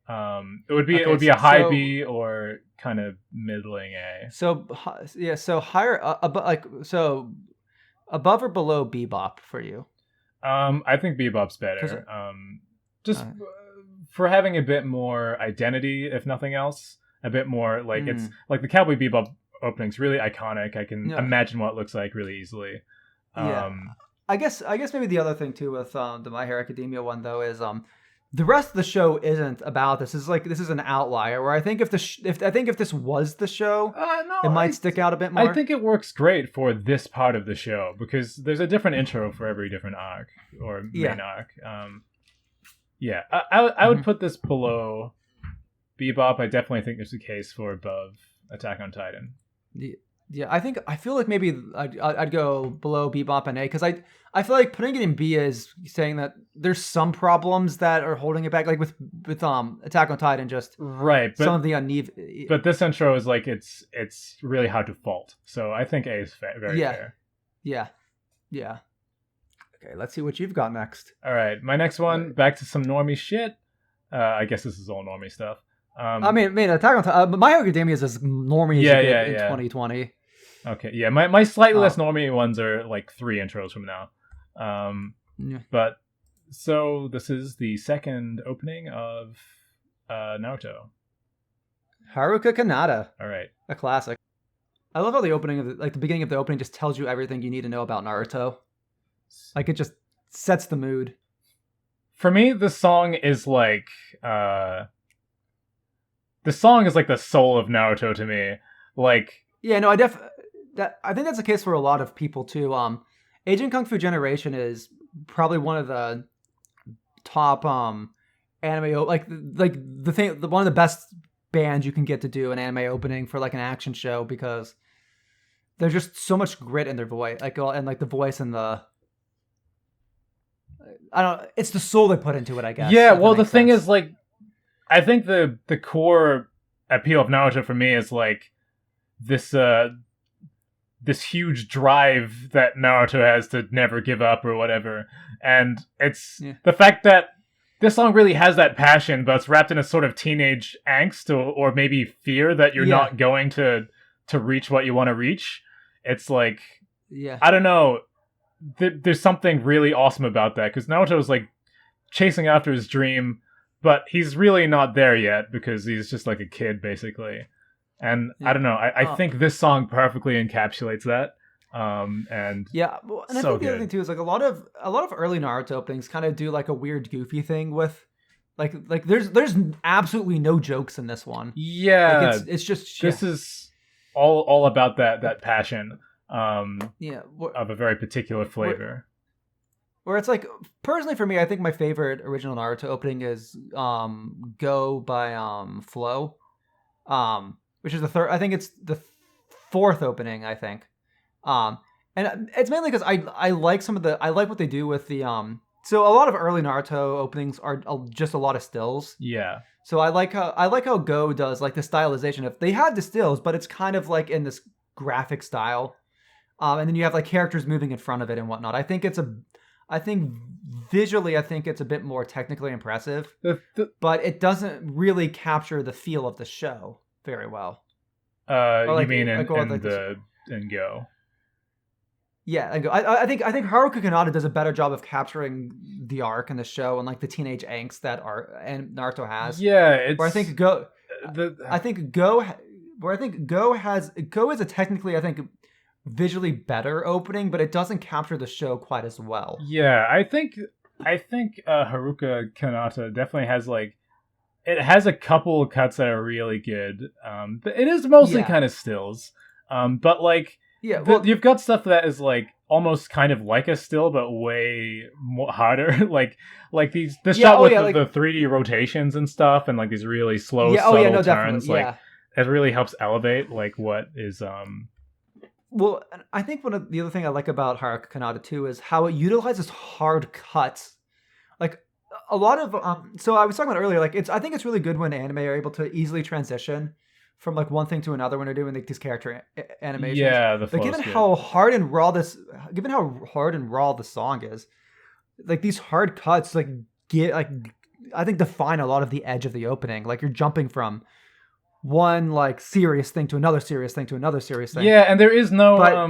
It would be a high B or kind of middling A. So yeah, so higher, above or below Bebop for you? I think Bebop's 'Cause, better. Just for having a bit more identity, if nothing else, a bit more like it's like the Cowboy Bebop opening's really iconic. I can imagine what it looks like really easily. Yeah, I guess maybe the other thing too with the My Hero Academia one though is the rest of the show isn't about this. This is an outlier where I think if this was the show, it might stick out a bit more. I think it works great for this part of the show because there's a different intro for every different arc or main arc. Yeah, I would put this below Bebop. I definitely think there's a case for above Attack on Titan. Yeah, I feel like maybe I'd go below Bebop and A because I feel like putting it in B is saying that there's some problems that are holding it back, like with Attack on Titan, just right. But, some of the uneven. But this intro is like it's really hard to fault. So I think A is very fair. Yeah. Okay, let's see what you've got next. All right, my next one, back to some normie shit. I guess this is all normie stuff. I mean, Attack on Titan, My Hero Academia is as normie as you get in 2020. Okay, yeah, my slightly less normie ones are like 3 intros from now. But so this is the second opening of Naruto. Haruka Kanata. All right, a classic. I love how the opening of the beginning of the opening just tells you everything you need to know about Naruto. Like it just sets the mood. For me, this song is like the song is like the soul of Naruto to me. Like, yeah, no, I think that's the case for a lot of people too. Agent Kung Fu Generation is probably one of the top anime one of the best bands you can get to do an anime opening for like an action show because there's just so much grit in their voice, and the voice and the it's the soul they put into it, I guess. Yeah, well, the thing is, like, I think the core appeal of Naruto for me is like this huge drive that Naruto has to never give up or whatever, and it's the fact that this song really has that passion, but it's wrapped in a sort of teenage angst or maybe fear that you're not going to reach what you want to reach. It's like, I don't know. There's something really awesome about that because Naruto is like chasing after his dream, but he's really not there yet because he's just like a kid basically. And I don't know. I think this song perfectly encapsulates that. And and I think the other thing too is like a lot of early Naruto openings kind of do like a weird goofy thing with like there's absolutely no jokes in this one. Yeah, like it's just this is all about that passion. Of a very particular flavor. Where it's like, personally for me, I think my favorite original Naruto opening is Go by Flow, which is the third. I think it's the fourth opening. I think, and it's mainly because I like I like what they do with the So a lot of early Naruto openings are just a lot of stills. Yeah. So I like how Go does like the stylization of they have the stills, but it's kind of like in this graphic style. And then you have like characters moving in front of it and whatnot. I think visually it's a bit more technically impressive, but it doesn't really capture the feel of the show very well. You mean in Go? Yeah, I think Haruka Kanata does a better job of capturing the arc in the show and like the teenage angst that Naruto has. Yeah, Where I think Go is a technically visually better opening, but it doesn't capture the show quite as well. Yeah, I think Haruka Kanata definitely has it has a couple of cuts that are really good. But it is mostly kind of stills. But you've got stuff that is like almost kind of like a still, but way more harder. like the shot with the 3D rotations and stuff, and like these really slow, subtle turns. It really helps elevate what is. Well, I think one of the other thing I like about Haruka Kanata too is how it utilizes hard cuts. Like a lot of so I was talking about earlier, I think it's really good when anime are able to easily transition from like one thing to another when they're doing these character animations. Yeah, but given how hard and raw the song is, like these hard cuts define a lot of the edge of the opening. Like you're jumping from one like serious thing to another serious thing to another serious thing. Yeah, and there is no But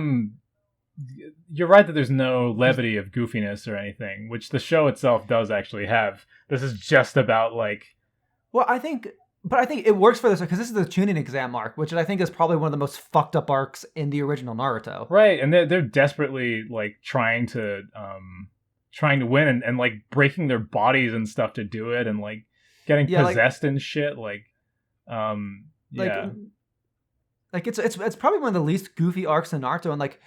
you're right that there's no levity of goofiness or anything, which the show itself does actually have. This is just about like well, I think it works for this because this is the tuning exam arc, which I think is probably one of the most fucked up arcs in the original Naruto. right, and they're desperately like trying to win and like breaking their bodies and stuff to do it and like getting possessed and shit like yeah. Like it's probably one of the least goofy arcs in Naruto, and like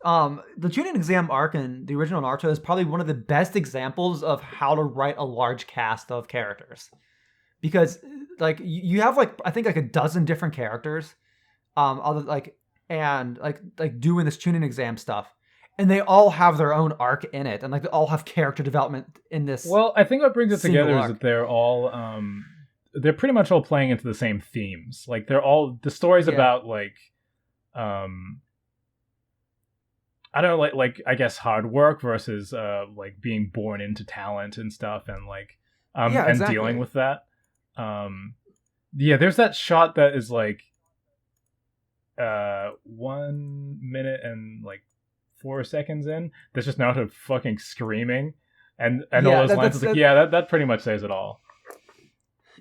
the tuning exam arc in the original Naruto is probably one of the best examples of how to write a large cast of characters, because like you have like I think like a dozen different characters, other like and like doing this tuning exam stuff, and they all have their own arc in it, and like they all have character development in this. Well, I think what brings it together arc. is that they're pretty much all playing into the same themes. Like they're all the stories about like I don't know, like I guess hard work versus like being born into talent and stuff, and like and dealing with that. There's that shot that is like 1 minute and like 4 seconds in. That's just Naruto fucking screaming, and all those lines. Like, that pretty much says it all.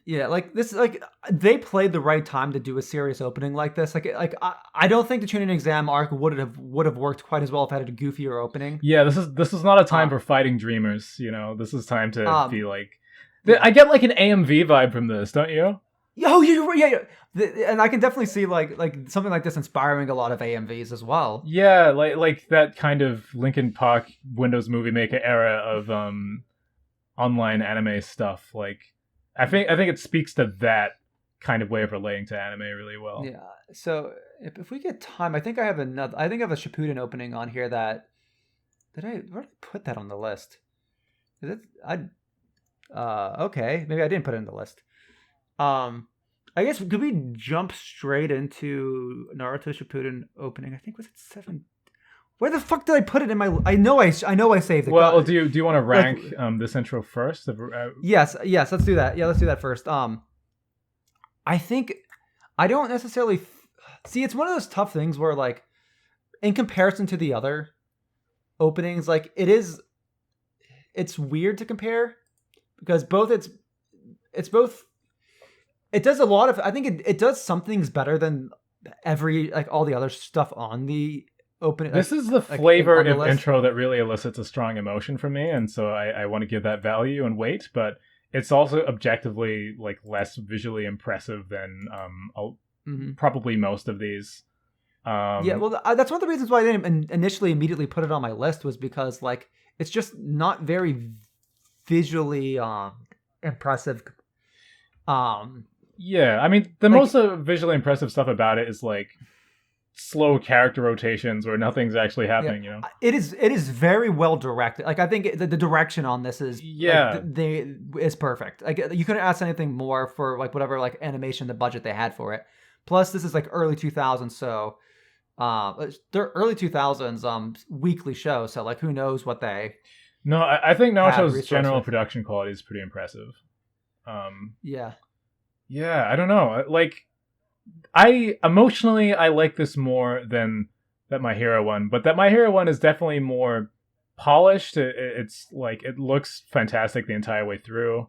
Yeah, like this, like they played the right time to do a serious opening like this. Like I don't think the tuning exam arc would have worked quite as well if it had a goofier opening. Yeah, this is not a time for fighting dreamers. You know, this is time to be like. I get like an AMV vibe from this, don't you? Oh, yeah. And I can definitely see like something like this inspiring a lot of AMVs as well. Yeah, like that kind of Linkin Park Windows Movie Maker era of online anime stuff. Like. I think it speaks to that kind of way of relating to anime really well. Yeah. So if we get time, I think I have a Shippuden opening on here that where did I put that on the list? Is it okay, maybe I didn't put it in the list. I guess could we jump straight into Naruto Shippuden opening? I think was it 7. Where the fuck did I put it in my? I know I saved it. Well, do you want to rank this intro first? Yes, let's do that. Yeah, let's do that first. I think I don't necessarily see. It's one of those tough things where, like, in comparison to the other openings, like it's weird to compare because it does a lot of. I think it does some things better than all the other stuff on the. This is the flavor of intro that really elicits a strong emotion from me, and so I want to give that value and weight, but it's also objectively like less visually impressive than probably most of these. That's one of the reasons why I didn't initially immediately put it on my list, was because like it's just not very visually impressive. I mean the most visually impressive stuff about it is like slow character rotations where nothing's actually happening. You know, it is very well directed. Like I think the direction on this is is perfect. Like you couldn't ask anything more for like whatever like animation the budget they had for it. Plus this is like early 2000s, so they're early 2000s weekly show, so like who knows what they. No, I think Naruto's general production quality is pretty impressive. Yeah, I don't know, like. I like this more than that My Hero one, but that My Hero one is definitely more polished. It's like it looks fantastic the entire way through.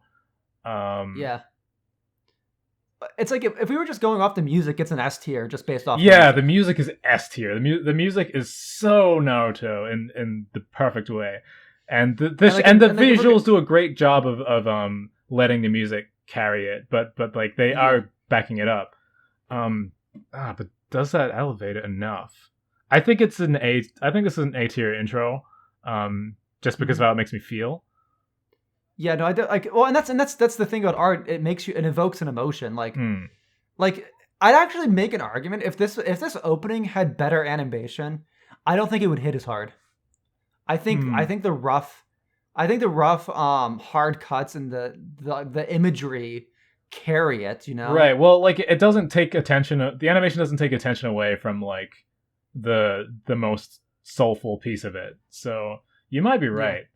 It's like if we were just going off the music, it's an S tier just based off. Yeah, the music is S tier. The music is so Naruto in the perfect way, and the visuals do a great job of letting the music carry it, but like they are backing it up. But does that elevate it enough? I think it's an A. I think this is an A tier intro, just because of how it makes me feel. Yeah, no, I don't like. Well, and that's the thing about art. It evokes an emotion. Like I'd actually make an argument if this opening had better animation, I don't think it would hit as hard. I think the rough hard cuts and the imagery carry it, you know? Right. Well, like it doesn't take attention. The animation doesn't take attention away from like the most soulful piece of it. So you might be right.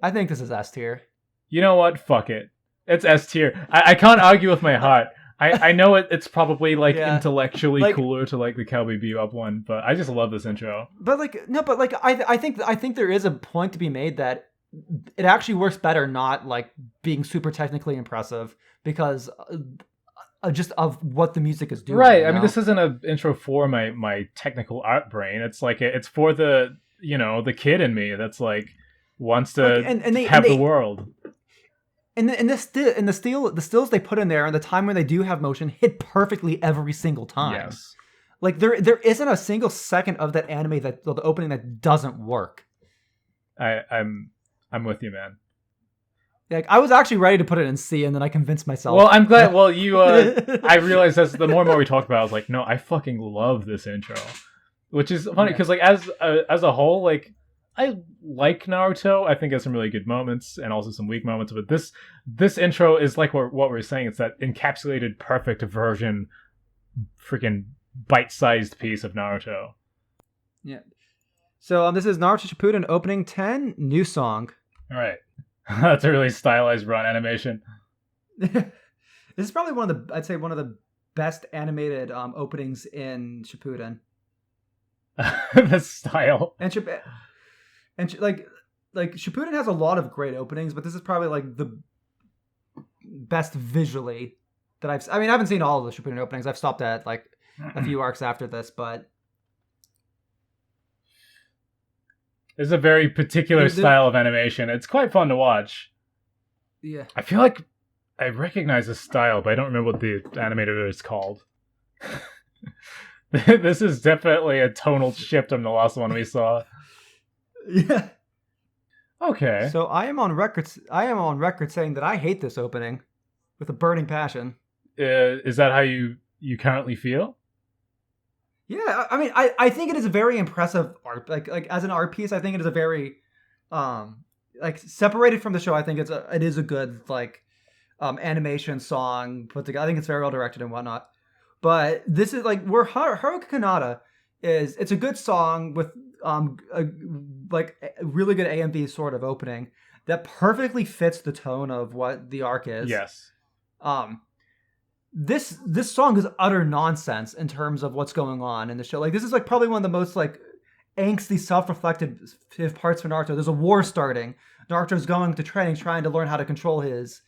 I think this is S tier. You know what? Fuck it. It's S tier. I can't argue with my heart. I know it's probably like intellectually Like- cooler to like the Cowboy Bebop one, but I just love this intro. But like no, but like I think there is a point to be made that it actually works better not like being super technically impressive because just of what the music is doing. Right. You I mean, know? this isn't an intro for my technical art brain. It's like it's for the the kid in me that's like wants to Like, and they- have and the they- world. And the stills they put in there and the time when they do have motion hit perfectly every single time. Yes. Like there isn't a single second of that anime the opening that doesn't work. I'm with you, man. Like I was actually ready to put it in C, and then I convinced myself. Well, I'm glad. Well, you. I realized that's the more and more we talk about it, I was like, no, I fucking love this intro, which is funny because like as a whole, like I like Naruto. I think it has some really good moments and also some weak moments. But this intro is like what we're saying. It's that encapsulated, perfect version, freaking bite-sized piece of Naruto. Yeah. So this is Naruto Shippuden opening 10, new song. All right, that's a really stylized run animation. This is probably one of the best animated openings in Shippuden. The style. Like Shippuden has a lot of great openings, but this is probably like the best visually that I haven't seen all of the Shippuden openings. I've stopped at like a few arcs after this, but it's a very particular style of animation. It's quite fun to watch. Yeah. I feel like I recognize this style, but I don't remember what the animator is called. This is definitely a tonal shift from the last one we saw. Yeah. Okay. So I am on record saying that I hate this opening with a burning passion. Is that how you currently feel? Yeah, I mean, I think it is a very impressive art. Like as an art piece, I think it is a very, like separated from the show. I think it is a good like, animation song put together. I think it's very well directed and whatnot. But this is like where Haruka Kanata it's a good song with a really good AMV sort of opening that perfectly fits the tone of what the arc is. Yes. This song is utter nonsense in terms of what's going on in the show. Like this is like probably one of the most like angsty, self-reflective parts for Naruto. There's a war starting. Naruto's going to training, trying to learn how to control his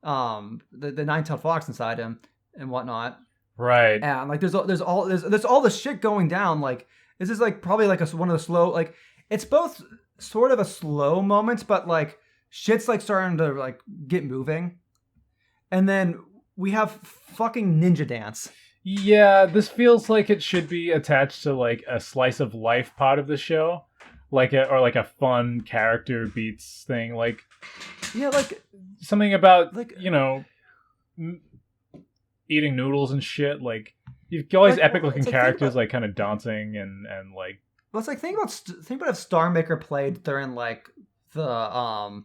the nine-tailed fox inside him and whatnot. Right. And like there's all this shit going down. Like this is like probably like one of the slow, like it's both sort of a slow moments, but like shit's like starting to like get moving. And then we have fucking ninja dance. Yeah, this feels like it should be attached to like a slice of life part of the show, or like a fun character beats thing, like Yeah, like something about like eating noodles and shit. Like you've got all these Like, epic looking it's like, characters like kind of dancing and like. well, it's like think about if Star Maker played during like the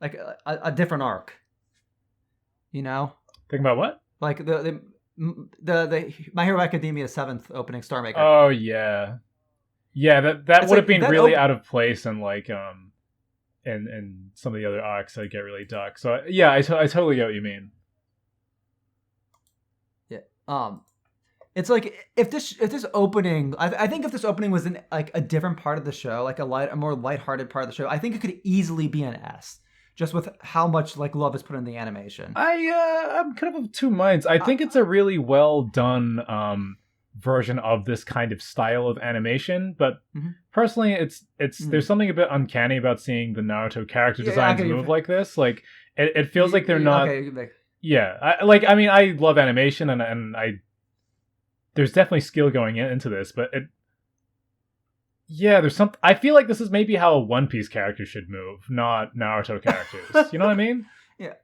like a different arc. You know, Think about what? like the My Hero Academia 7th opening Star Maker. Oh yeah, that would have been really out of place and like and some of the other arcs that get really dark. So yeah, I totally get what you mean. Yeah. It's like if this opening, I think if this opening was in like a different part of the show, like a more lighthearted part of the show, I think it could easily be an S, just with how much like love is put in the animation. I'm kind of of two minds. I think it's a really well done version of this kind of style of animation, but personally, it's there's something a bit uncanny about seeing the Naruto character designs move like this. Like it feels like they're not. Okay, Yeah, I mean, I love animation, and there's definitely skill going into this, but there's some. I feel like this is maybe how a One Piece character should move, not Naruto characters. You know what I mean? Yeah,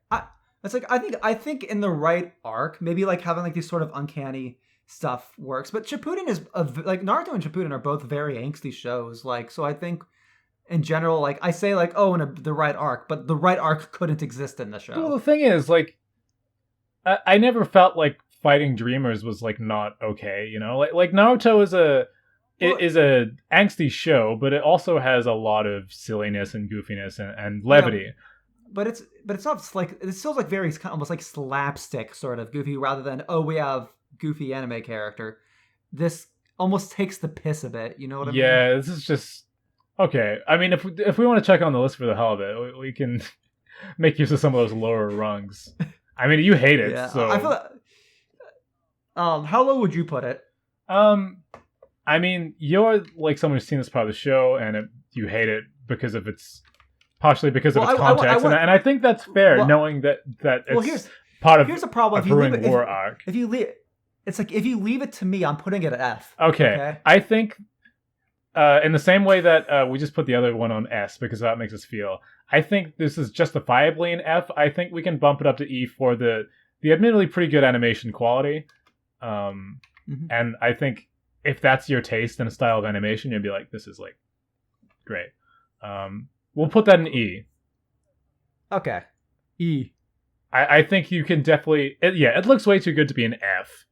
it's like I think in the right arc, maybe like having like these sort of uncanny stuff works. But Shippuden is like Naruto and Shippuden are both very angsty shows. Like, so I think in general, like I say, like the right arc, but the right arc couldn't exist in the show. Well, the thing is, like, I never felt like fighting Dreamers was like not okay. You know, like Naruto is a angsty show, but it also has a lot of silliness and goofiness and levity. but it's not like it feels like very almost like slapstick sort of goofy rather than we have goofy anime character. This almost takes the piss a bit. You know what I mean? Yeah, this is just okay. I mean, if we want to check on the list for the hell of it, we can make use of some of those lower rungs. I mean, you hate it, Yeah, so I feel. How low would you put it? I mean, you're like someone who's seen this part of the show, and you hate it because of its partially because of its context, and I think that's fair, knowing that it's part of here's a problem. A brewing war arc. If you leave, it's like if you leave it to me, I'm putting it at F. Okay. I think in the same way that we just put the other one on S because that makes us feel. I think this is justifiably an F. I think we can bump it up to E for the admittedly pretty good animation quality. And I think if that's your taste in a style of animation, you'd be like, this is like great. We'll put that in E. Okay. E. I think you can definitely... it looks way too good to be an F.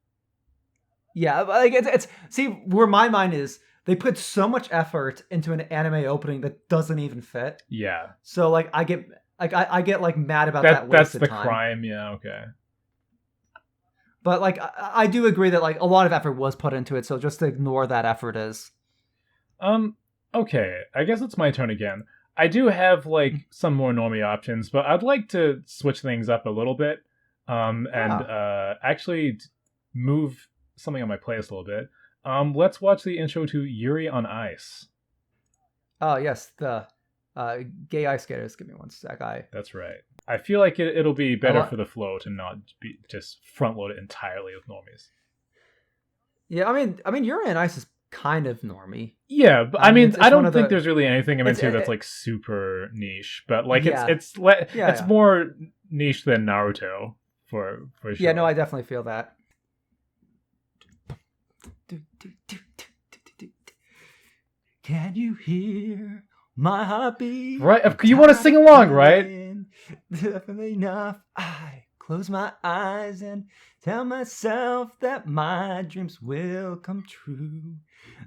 Yeah, like it's see, where my mind is, they put so much effort into an anime opening that doesn't even fit. Yeah. So like I get like mad about that wasted that's the time. crime, yeah, okay. But like I do agree that like a lot of effort was put into it, so just to ignore that effort is. Okay, I guess it's my turn again. I do have like some more normie options, but I'd like to switch things up a little bit. And actually move something on my playlist a little bit. Let's watch the intro to Yuri on Ice. Oh yes, the gay ice skaters. Give me one sec. That's right. I feel like it'll be better for the flow to not be just front load it entirely with normies. Yeah, I mean, Yuri on Ice is kind of normie. Yeah, but I mean, I don't think there's really anything I'm into that's like super niche, but like it's more niche than Naruto for sure. Yeah, no, I definitely feel that. Can you hear my heartbeat? Right, you want to sing along, right? Definitely enough. I close my eyes and tell myself that my dreams will come true.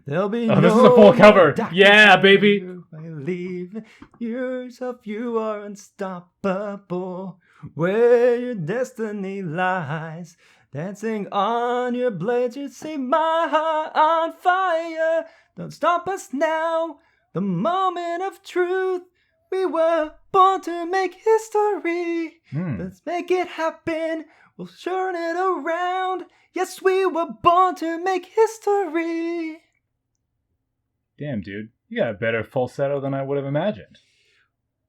There'll be no this is a full cover. Yeah, baby. Believe in yourself, you are unstoppable. Where your destiny lies, dancing on your blades, you see my heart on fire. Don't stop us now, the moment of truth. We were born to make history. Let's make it happen. We'll turn it around. Yes, we were born to make history. Damn, dude. You got a better falsetto than I would have imagined.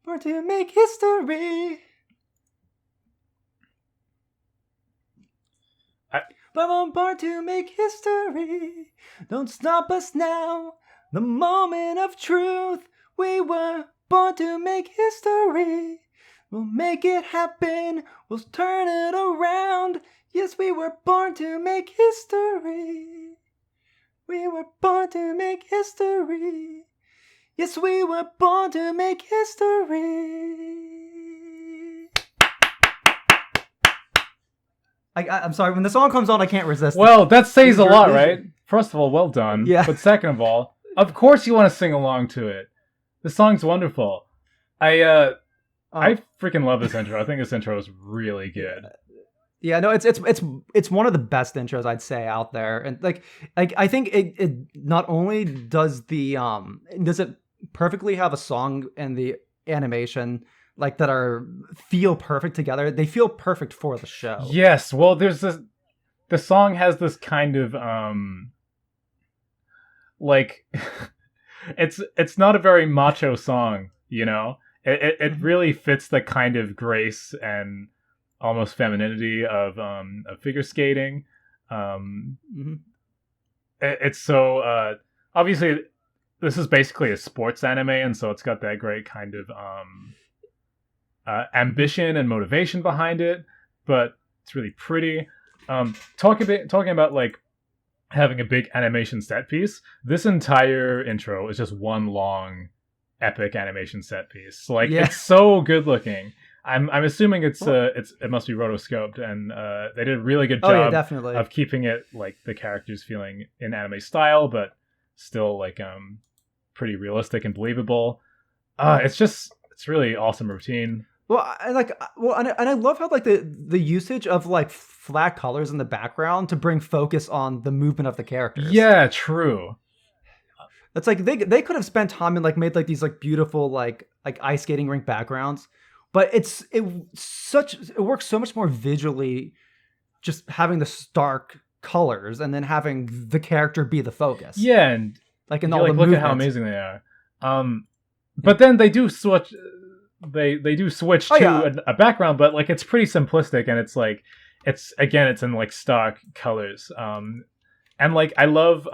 Born to make history. But I'm born to make history. Don't stop us now. The moment of truth. We were born to make history. We'll make it happen. We'll turn it around. Yes, we were born to make history. We were born to make history. Yes, we were born to make history. I'm sorry, when the song comes on, I can't resist. Well, that says a lot, right? First of all, well done. Yeah. But second of all, of course you want to sing along to it. The song's wonderful. I freaking love this intro. I think this intro is really good. Yeah, no, it's one of the best intros I'd say out there, and like I think it not only does does it perfectly have a song and the animation like that feel perfect together. They feel perfect for the show. Yes, well, there's this. The song has this kind of like it's not a very macho song, you know. It really fits the kind of grace and almost femininity of figure skating. It's so obviously this is basically a sports anime, and so it's got that great kind of ambition and motivation behind it, but it's really pretty. Talking about like having a big animation set piece, this entire intro is just one long epic animation set piece. So, like, it's so good looking. I'm assuming it must be rotoscoped, and they did a really good job definitely. Of keeping it like the characters feeling in anime style, but still like pretty realistic and believable. It's really awesome routine. And I love how like the usage of like flat colors in the background to bring focus on the movement of the characters. Yeah, true. It's like they could have spent time and like made like these like beautiful like ice skating rink backgrounds, but it works so much more visually just having the stark colors and then having the character be the focus. Yeah, and like in you all like the look movements. at how amazing they are. But then they do switch. They do switch to a background, but like it's pretty simplistic, and it's like it's in like stark colors. And like I love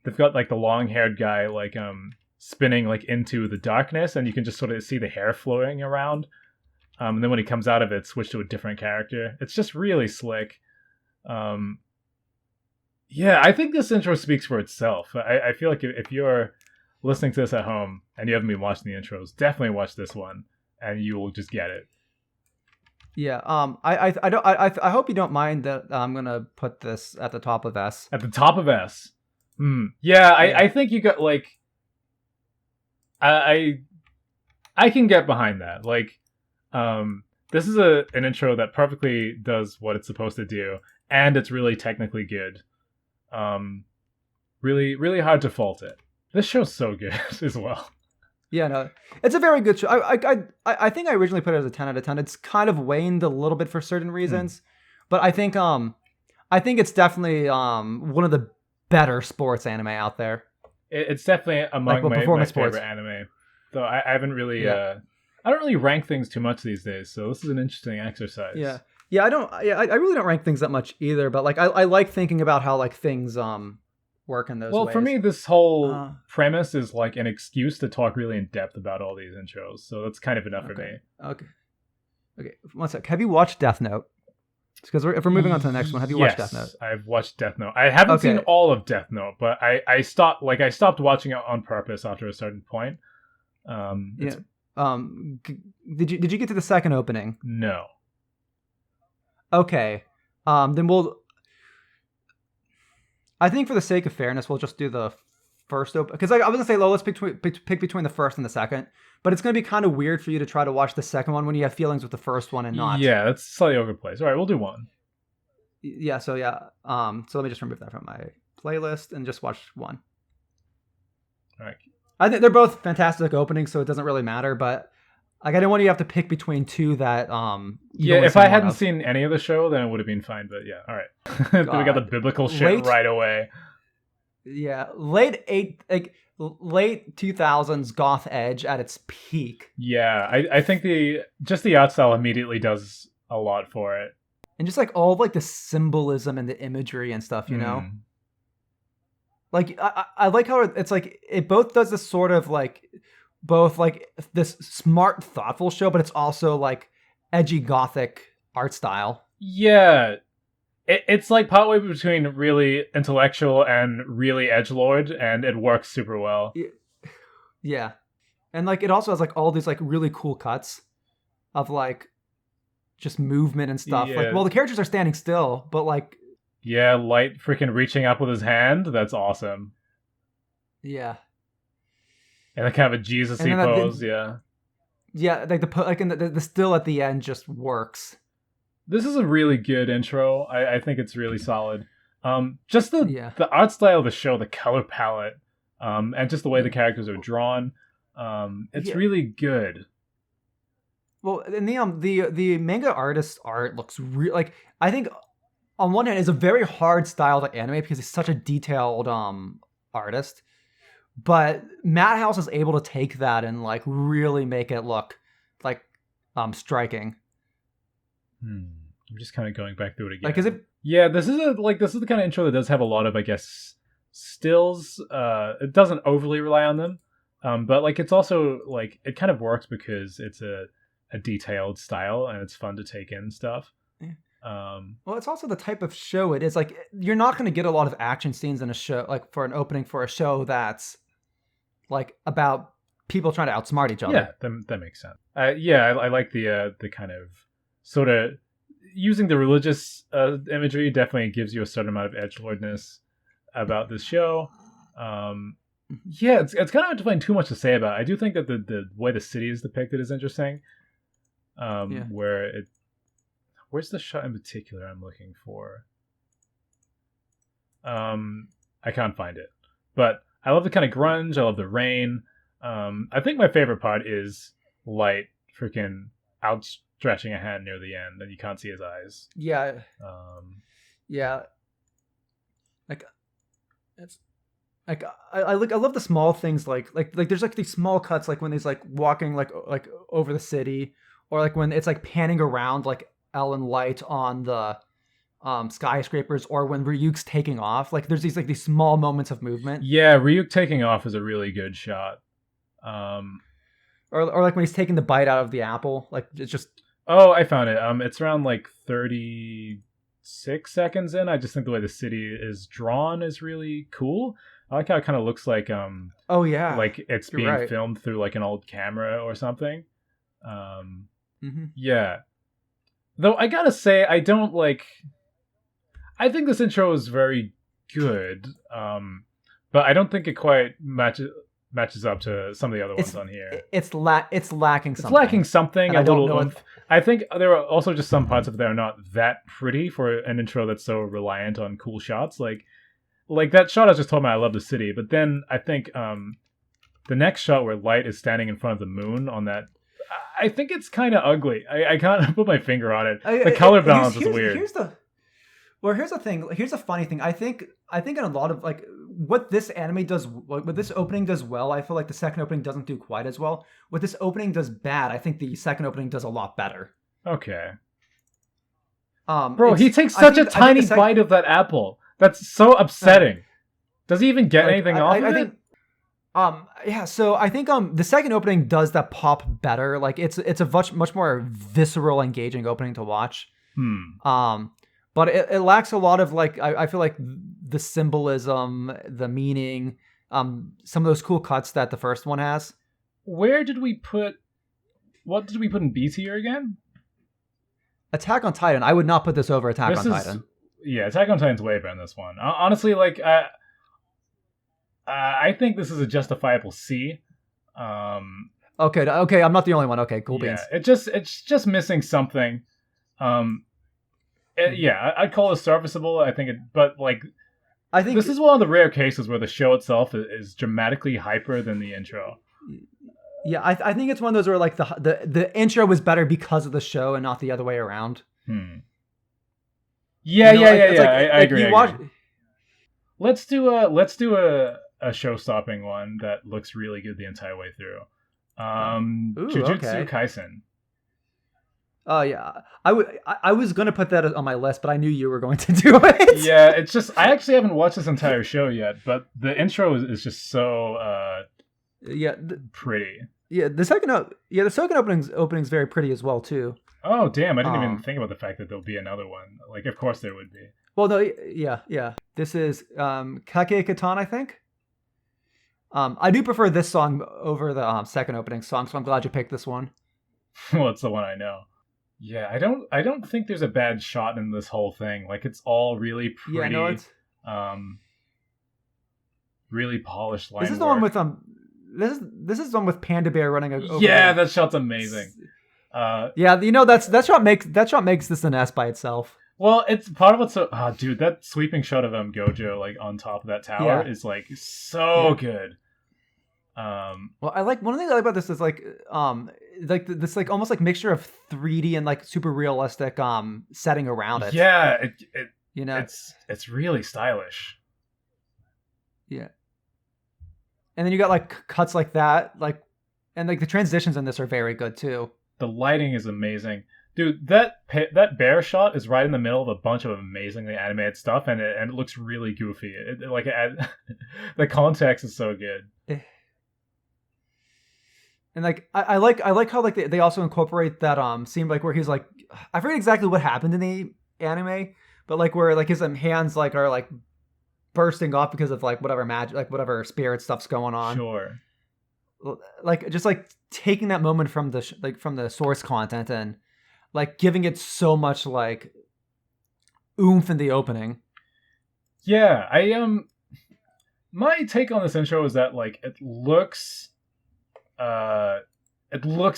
they've got like the long haired guy like spinning like into the darkness, and you can just sort of see the hair flowing around. And then when he comes out of it, switch to a different character. It's just really slick. Yeah, I think this intro speaks for itself. I feel like if you're listening to this at home and you haven't been watching the intros, definitely watch this one, and you will just get it. Yeah. I hope you don't mind that I'm gonna put this at the top of S. At the top of S. Yeah, I think you got like. I can get behind that. Like, this is an intro that perfectly does what it's supposed to do, and it's really technically good. Really, really hard to fault it. This show's so good as well. Yeah, no, it's a very good show. I think I originally put it as a 10 out of 10. It's kind of waned a little bit for certain reasons, but I think it's definitely one of the better sports anime out there. It's definitely among like, my favorite anime. Though I haven't really, I don't really rank things too much these days. So this is an interesting exercise. Yeah, I really don't rank things that much either. But like, I like thinking about how like things work in those ways. Well, for me, this whole premise is like an excuse to talk really in depth about all these intros. So that's kind of enough for me. Okay. 1 sec. Have you watched Death Note? Because if we're moving on to the next one, have you watched Death Note? I've watched Death Note. I haven't seen all of Death Note, but I stopped watching it on purpose after a certain point. Did you get to the second opening? No. Okay. Then I think for the sake of fairness, we'll just do the first open, because I was gonna say, let's pick between the first and the second, but it's gonna be kind of weird for you to try to watch the second one when you have feelings with the first one and not. Yeah, that's slightly overplaced. All right, we'll do one. Yeah. So let me just remove that from my playlist and just watch one. All right. I think they're both fantastic openings, so it doesn't really matter. But like, I didn't want you to have to pick between two that if I hadn't seen any of the show, then it would have been fine. But yeah, all right. We got the biblical shit right away. Yeah, late 2000s goth edge at its peak. Yeah, I think the art style immediately does a lot for it, and just like all of like the symbolism and the imagery and stuff, you know. Like I like how it's like it both does this sort of like both like this smart, thoughtful show, but it's also like edgy gothic art style. Yeah. It's like partway between really intellectual and really edgelord, and it works super well. Yeah. And like it also has like all these like really cool cuts of like just movement and stuff. Yeah. Like, well, the characters are standing still, but like Light freaking reaching up with his hand. That's awesome. Yeah. And like kind of a Jesus-y pose, yeah. Yeah, like the still at the end just works. This is a really good intro. I think it's really solid. Just the art style of the show, the color palette, and just the way the characters are drawn. It's really good. Well, and the manga artist's art looks like, I think on one hand it's a very hard style to animate because he's such a detailed artist. But Madhouse is able to take that and like really make it look like striking. I'm just kind of going back through it again. Like, is it? Yeah, this is the kind of intro that does have a lot of, I guess, stills. It doesn't overly rely on them, but like it's also like it kind of works because it's a detailed style and it's fun to take in stuff. Well, it's also the type of show it is. Like, you're not going to get a lot of action scenes in a show, like for an opening for a show that's like about people trying to outsmart each other. Yeah, that makes sense. I like the kind of sort of using the religious imagery. Definitely gives you a certain amount of edgelordness about this show. It's kind of hard to find too much to say about it. I do think that the way the city is depicted is interesting. Yeah. where it. Where's the shot in particular I'm looking for? I can't find it, but I love the kind of grunge. I love the rain. I think my favorite part is Light freaking outstretching a hand near the end, and you can't see his eyes. Yeah. Um, Yeah. Like it's like I love the small things like there's like these small cuts like when he's like walking like over the city, or like when it's like panning around like Ellen Light on the skyscrapers, or when Ryuk's taking off. Like there's these small moments of movement. yeah, Ryuk taking off is a really good shot. Um, Or like when he's taking the bite out of the apple. Like it's just oh, I found it. It's around like 36 seconds in. I just think the way the city is drawn is really cool. I like how it kind of looks oh yeah. like it's You're being right. filmed through like an old camera or something. Mm-hmm. Yeah. Though I gotta say, I don't like. I think this intro is very good, but I don't think it quite matches up to some of the other ones on here. It's lacking It's something. lacking something. And I don't know if I think there are also just some parts of it that are not that pretty for an intro that's so reliant on cool shots. Like that shot I was just talking about. I love the city, but then I think the next shot where Light is standing in front of the moon on that. I think it's kind of ugly. I can't put my finger on it. The color balance is weird. Here's the thing. Here's a funny thing. I think in a lot of like what this anime does, what this opening does well, I feel like the second opening doesn't do quite as well. What this opening does bad, I think the second opening does a lot better. Okay. Bro, he takes I such think- a tiny bite of that apple. That's so upsetting. Does he even get like, anything off of it? Yeah, so I think the second opening does that pop better. Like it's a much more visceral, engaging opening to watch. But it lacks a lot of like I feel like the symbolism, the meaning, some of those cool cuts that the first one has. Where did we put? What did we put in B tier again? Attack on Titan. I would not put this over Attack on Titan. Yeah, Attack on Titan's way better than this one. Honestly, like I think this is a justifiable C. Okay, I'm not the only one. Okay, cool beans. Yeah, it's just missing something. Yeah, I'd call it serviceable. I think but like, I think this is one of the rare cases where the show itself is dramatically hyper than the intro. Yeah, I think it's one of those where like the intro was better because of the show and not the other way around. Yeah, You know, it's like, I agree. You watch. Let's do a show-stopping one that looks really good the entire way through. Jujutsu Kaisen. Oh yeah, I was gonna put that on my list, but I knew you were going to do it. Yeah, it's just I actually haven't watched this entire show yet, but the intro is just so pretty. Yeah, the second opening's very pretty as well too. Oh damn! I didn't even think about the fact that there'll be another one. Like, of course there would be. Well, no, yeah. This is Kake Katan, I think. I do prefer this song over the second opening song, so I'm glad you picked this one. Well, it's the one I know. Yeah, I don't think there's a bad shot in this whole thing. Like, it's all really pretty. Yeah, no, it's really polished line. This is the one with this is the one with Panda Bear running over. Yeah, that shot's amazing. Yeah, you know that shot makes this an S by itself. Well, it's part of what's so. Oh, dude, that sweeping shot of Gojo like on top of that tower is like so good. Well, I like one of the things I like about this is like this like almost like mixture of 3D and like super realistic setting around it. Yeah, it you know it's really stylish. Yeah. And then you got like cuts like that, like, and like the transitions in this are very good too. The lighting is amazing, dude. That bear shot is right in the middle of a bunch of amazingly animated stuff, and it looks really goofy. The context is so good. And like I like how like they also incorporate that scene like where he's like, I forget exactly what happened in the anime, but like where like his hands like are like bursting off because of like whatever magic, like whatever spirit stuff's going on. Sure. Like just like taking that moment from the from the source content and like giving it so much like oomph in the opening. Yeah, my take on this intro is that like it looks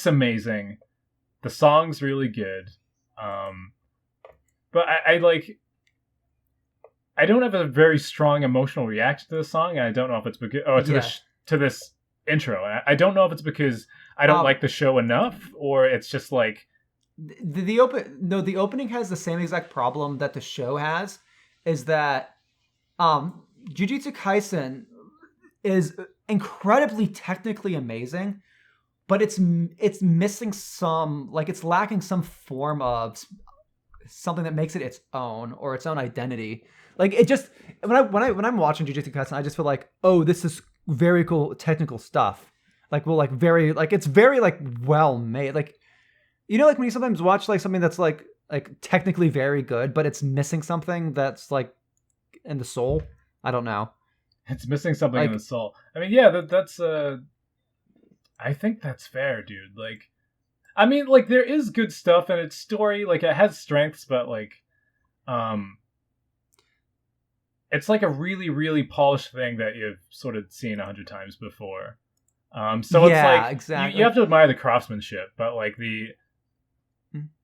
amazing, The song's really good. But I like. I don't have a very strong emotional reaction to the song, and I don't know if it's because to this intro. I don't know if it's because I don't like the show enough, or it's just like the opening has the same exact problem that the show has, is that Jujutsu Kaisen is incredibly technically amazing, but it's missing some, like, it's lacking some form of something that makes it its own, or its own identity. Like, it just, when I'm watching Jujutsu Kaisen, I just feel like, oh, this is very cool technical stuff. Like, well, like, very, like, it's very, like, well made. Like, you know, like when you sometimes watch like something that's like technically very good, but it's missing something that's like in the soul. I don't know. It's missing something in the soul. I mean, yeah, that's I think that's fair, dude. Like, I mean, like, there is good stuff in its story. Like, it has strengths, but like, it's like a really, really polished thing that you've sort of seen 100 times before. So it's like, exactly. You have to admire the craftsmanship, but like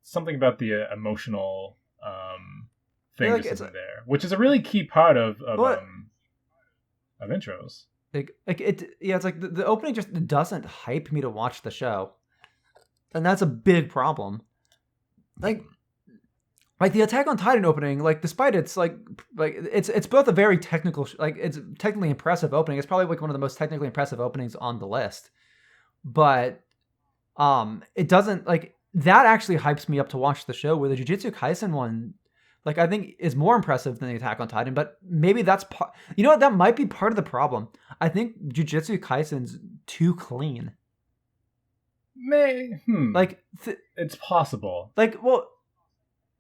something about the emotional thing just isn't there, which is a really key part of intros. It's like the opening just doesn't hype me to watch the show, and that's a big problem. Like the Attack on Titan opening, like, despite it's like it's both a very technical, like, it's technically impressive opening. It's probably like one of the most technically impressive openings on the list, but it doesn't, like, that actually hypes me up to watch the show, where the Jujutsu Kaisen one, like, I think is more impressive than the Attack on Titan. But maybe that's you know what, that might be part of the problem. I think Jujutsu Kaisen's too clean. Like, it's possible. Like, well,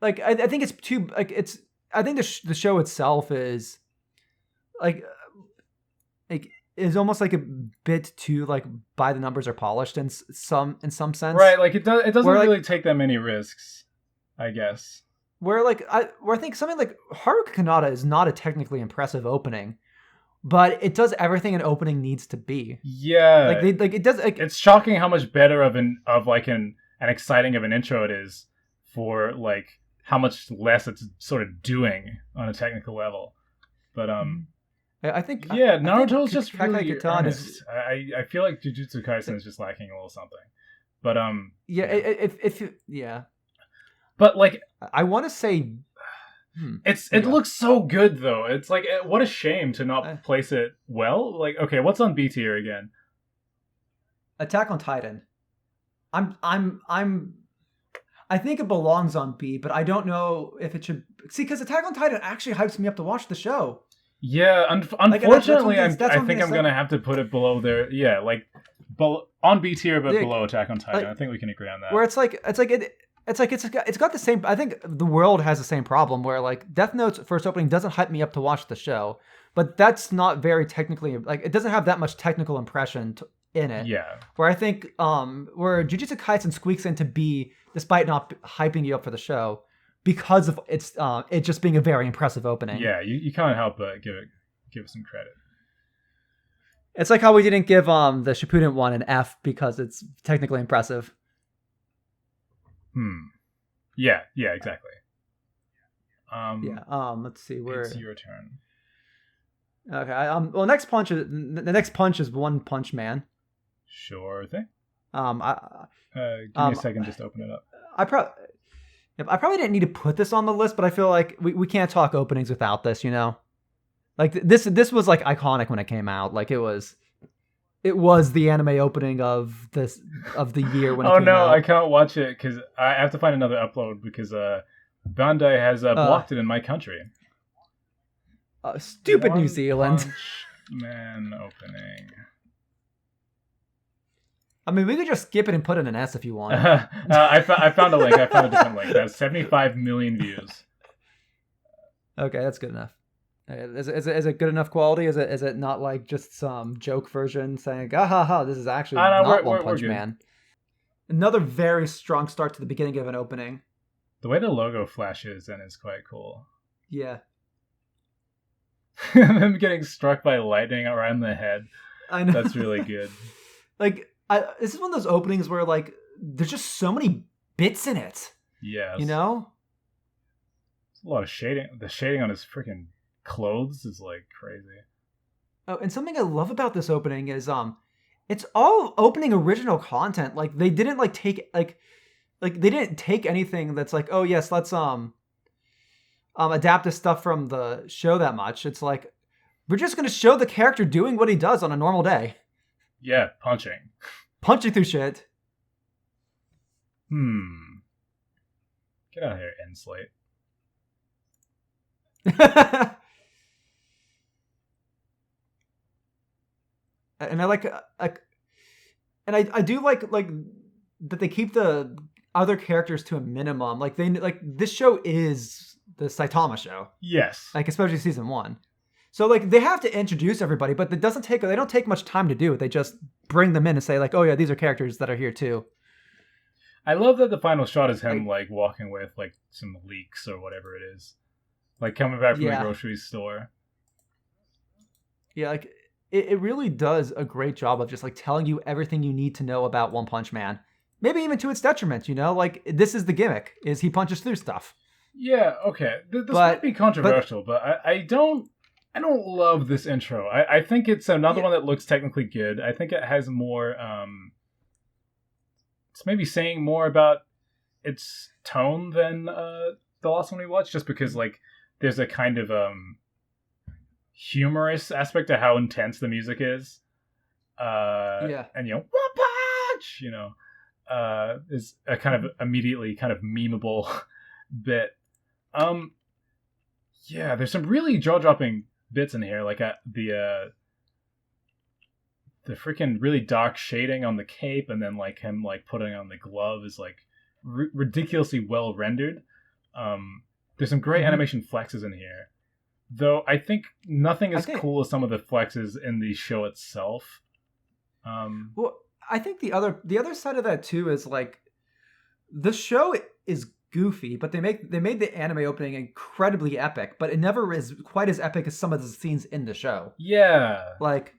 like, I think it's too, like, it's, I think the show itself is like is almost like a bit too, like, by the numbers or polished in some sense. Right, like, it doesn't really take that many risks, I guess. Where I think something like Haruka Kanata is not a technically impressive opening, but it does everything an opening needs to be. Yeah, like it does. Like, it's shocking how much better of an exciting of an intro it is, for like how much less it's sort of doing on a technical level. But I think Naruto's just really earnest. I feel like Jujutsu Kaisen is just lacking a little something. But But like, I want to say, it looks so good though. It's like, what a shame to not place it well. Like, okay, what's on B tier again? Attack on Titan. I think it belongs on B, but I don't know if it should. See, because Attack on Titan actually hypes me up to watch the show. Yeah, unfortunately, I think I'm gonna have to put it below there. Yeah, like, on B tier, but below Attack on Titan. I think we can agree on that. Where it's got the same. I think the world has the same problem, where like Death Note's first opening doesn't hype me up to watch the show, but that's not very technically, like, it doesn't have that much technical impression in it. Yeah. Where I think where Jujutsu Kaisen squeaks into B, despite not hyping you up for the show, because of it just being a very impressive opening. Yeah, you can't help but give it some credit. It's like how we didn't give the Shippuden one an F because it's technically impressive. Yeah, exactly. Let's see, where it's your turn. Okay. Well, the next punch is One Punch Man. Sure thing. Give me a second just to open it up. I probably didn't need to put this on the list, but I feel like we can't talk openings without this, you know? Like, this was like iconic when it came out. Like, it was the anime opening of the year when it came out. I can't watch it because I have to find another upload because Bandai has blocked it in my country. Stupid New Zealand. Punch Man opening. I mean, we could just skip it and put it in an S if you want. I found a link. I found a different link. That has 75 million views. Okay, that's good enough. Is it good enough quality? Is it not like just some joke version saying, this is actually not One Punch Man? Another very strong start to the beginning of an opening. The way the logo flashes in is quite cool. Yeah. Them getting struck by lightning around the head. I know. That's really good. Like, this is one of those openings where, like, there's just so many bits in it. Yes. You know? There's a lot of shading. The shading on his freaking clothes is like crazy. Oh, and something I love about this opening is it's all opening original content. Like they didn't like take they didn't take anything that's like, oh yes, let's adapt this stuff from the show that much. It's like we're just gonna show the character doing what he does on a normal day. Yeah, punching. Punching through shit. Get out of here, N-Slate. And I do like that they keep the other characters to a minimum. Like this show is the Saitama show. Yes. Like especially season 1. So like they have to introduce everybody, but they don't take much time to do it. They just bring them in and say like, oh yeah, these are characters that are here too. I love that the final shot is him like walking with like some leeks or whatever it is. Like coming back from the grocery store. Yeah, like it really does a great job of just like telling you everything you need to know about One Punch Man. Maybe even to its detriment, you know? Like this is the gimmick, is he punches through stuff. Yeah, okay. This might be controversial, but I don't love this intro. I think it's another one that looks technically good. I think it has more it's maybe saying more about its tone than the last one we watched, just because like there's a kind of humorous aspect to how intense the music is. And one punch, is a kind of immediately kind of memeable bit. There's some really jaw-dropping bits in here, like the freaking really dark shading on the cape, and then like him like putting on the glove is like ridiculously well rendered. There's some great animation flexes in here, though I think nothing as cool as some of the flexes in the show itself. Well, I think the other side of that too is like the show is goofy, but they made the anime opening incredibly epic, but it never is quite as epic as some of the scenes in the show. Yeah, like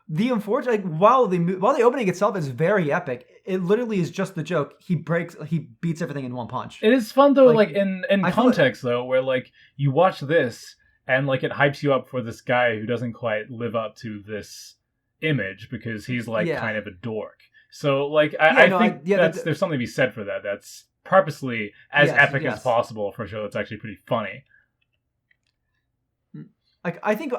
the unfortunate, like while the opening itself is very epic, it literally is just the joke. He beats everything in one punch. It is fun though, like in context though, where like you watch this and like it hypes you up for this guy who doesn't quite live up to this image because he's like kind of a dork. So like I think there's something to be said for that. That's purposely as epic as possible for a show that's actually pretty funny. Like I think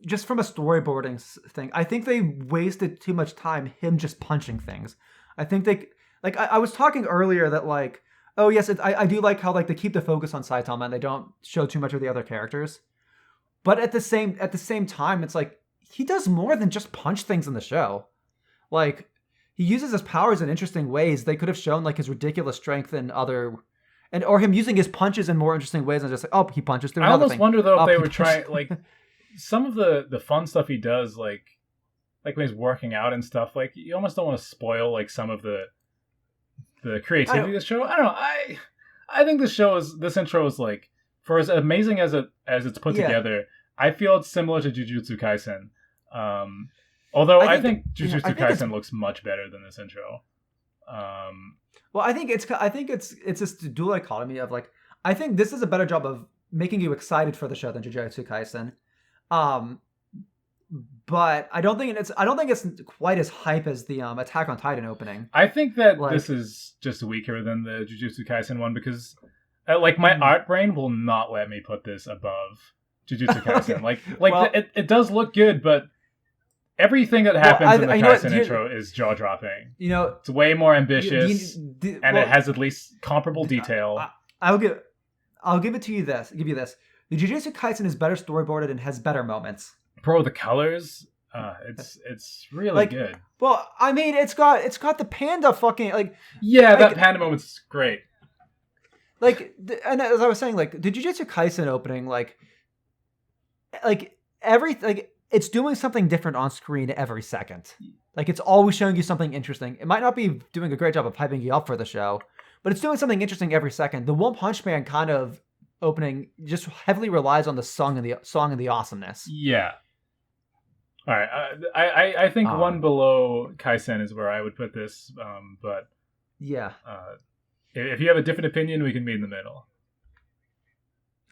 just from a storyboarding thing, I think they wasted too much time him just punching things. I think they I was talking earlier that like, oh yes, I do like how like they keep the focus on Saitama and they don't show too much of the other characters. But at the same time, it's like he does more than just punch things in the show. Like he uses his powers in interesting ways. They could have shown like his ridiculous strength in other. Or him using his punches in more interesting ways, and just like, oh, he punches through another thing. I almost wonder though if they were trying like some of the fun stuff he does, like when he's working out and stuff. Like you almost don't want to spoil like some of the creativity of the show. I don't know. I think this intro is like, for as amazing as it's put together, I feel it's similar to Jujutsu Kaisen. Although I think Jujutsu Kaisen looks much better than this intro. Well, I think it's this dual dichotomy of like, I think this is a better job of making you excited for the show than Jujutsu Kaisen. But I don't think it's quite as hype as the Attack on Titan opening. I think that this is just weaker than the Jujutsu Kaisen one because like my art brain will not let me put this above Jujutsu Kaisen. It does look good, but everygive that happens in the Kaisen intro is jaw-dropping. It's way more ambitious, and it has at least comparable detail. I'll give it to you this. Give you this. The Jujutsu Kaisen is better storyboarded and has better moments. Bro, the colors, it's really good. Well, I mean, it's got the panda fucking like. Yeah, that panda moment's great. Like, and as I was saying, like the Jujutsu Kaisen opening, it's doing something different on screen every second. Like it's always showing you something interesting. It might not be doing a great job of hyping you up for the show, but it's doing something interesting every second. The One Punch Man kind of opening just heavily relies on the song and the awesomeness. Yeah. All right. I think one Um, below Kaisen is where I would put this. But yeah. if you have a different opinion, we can meet in the middle.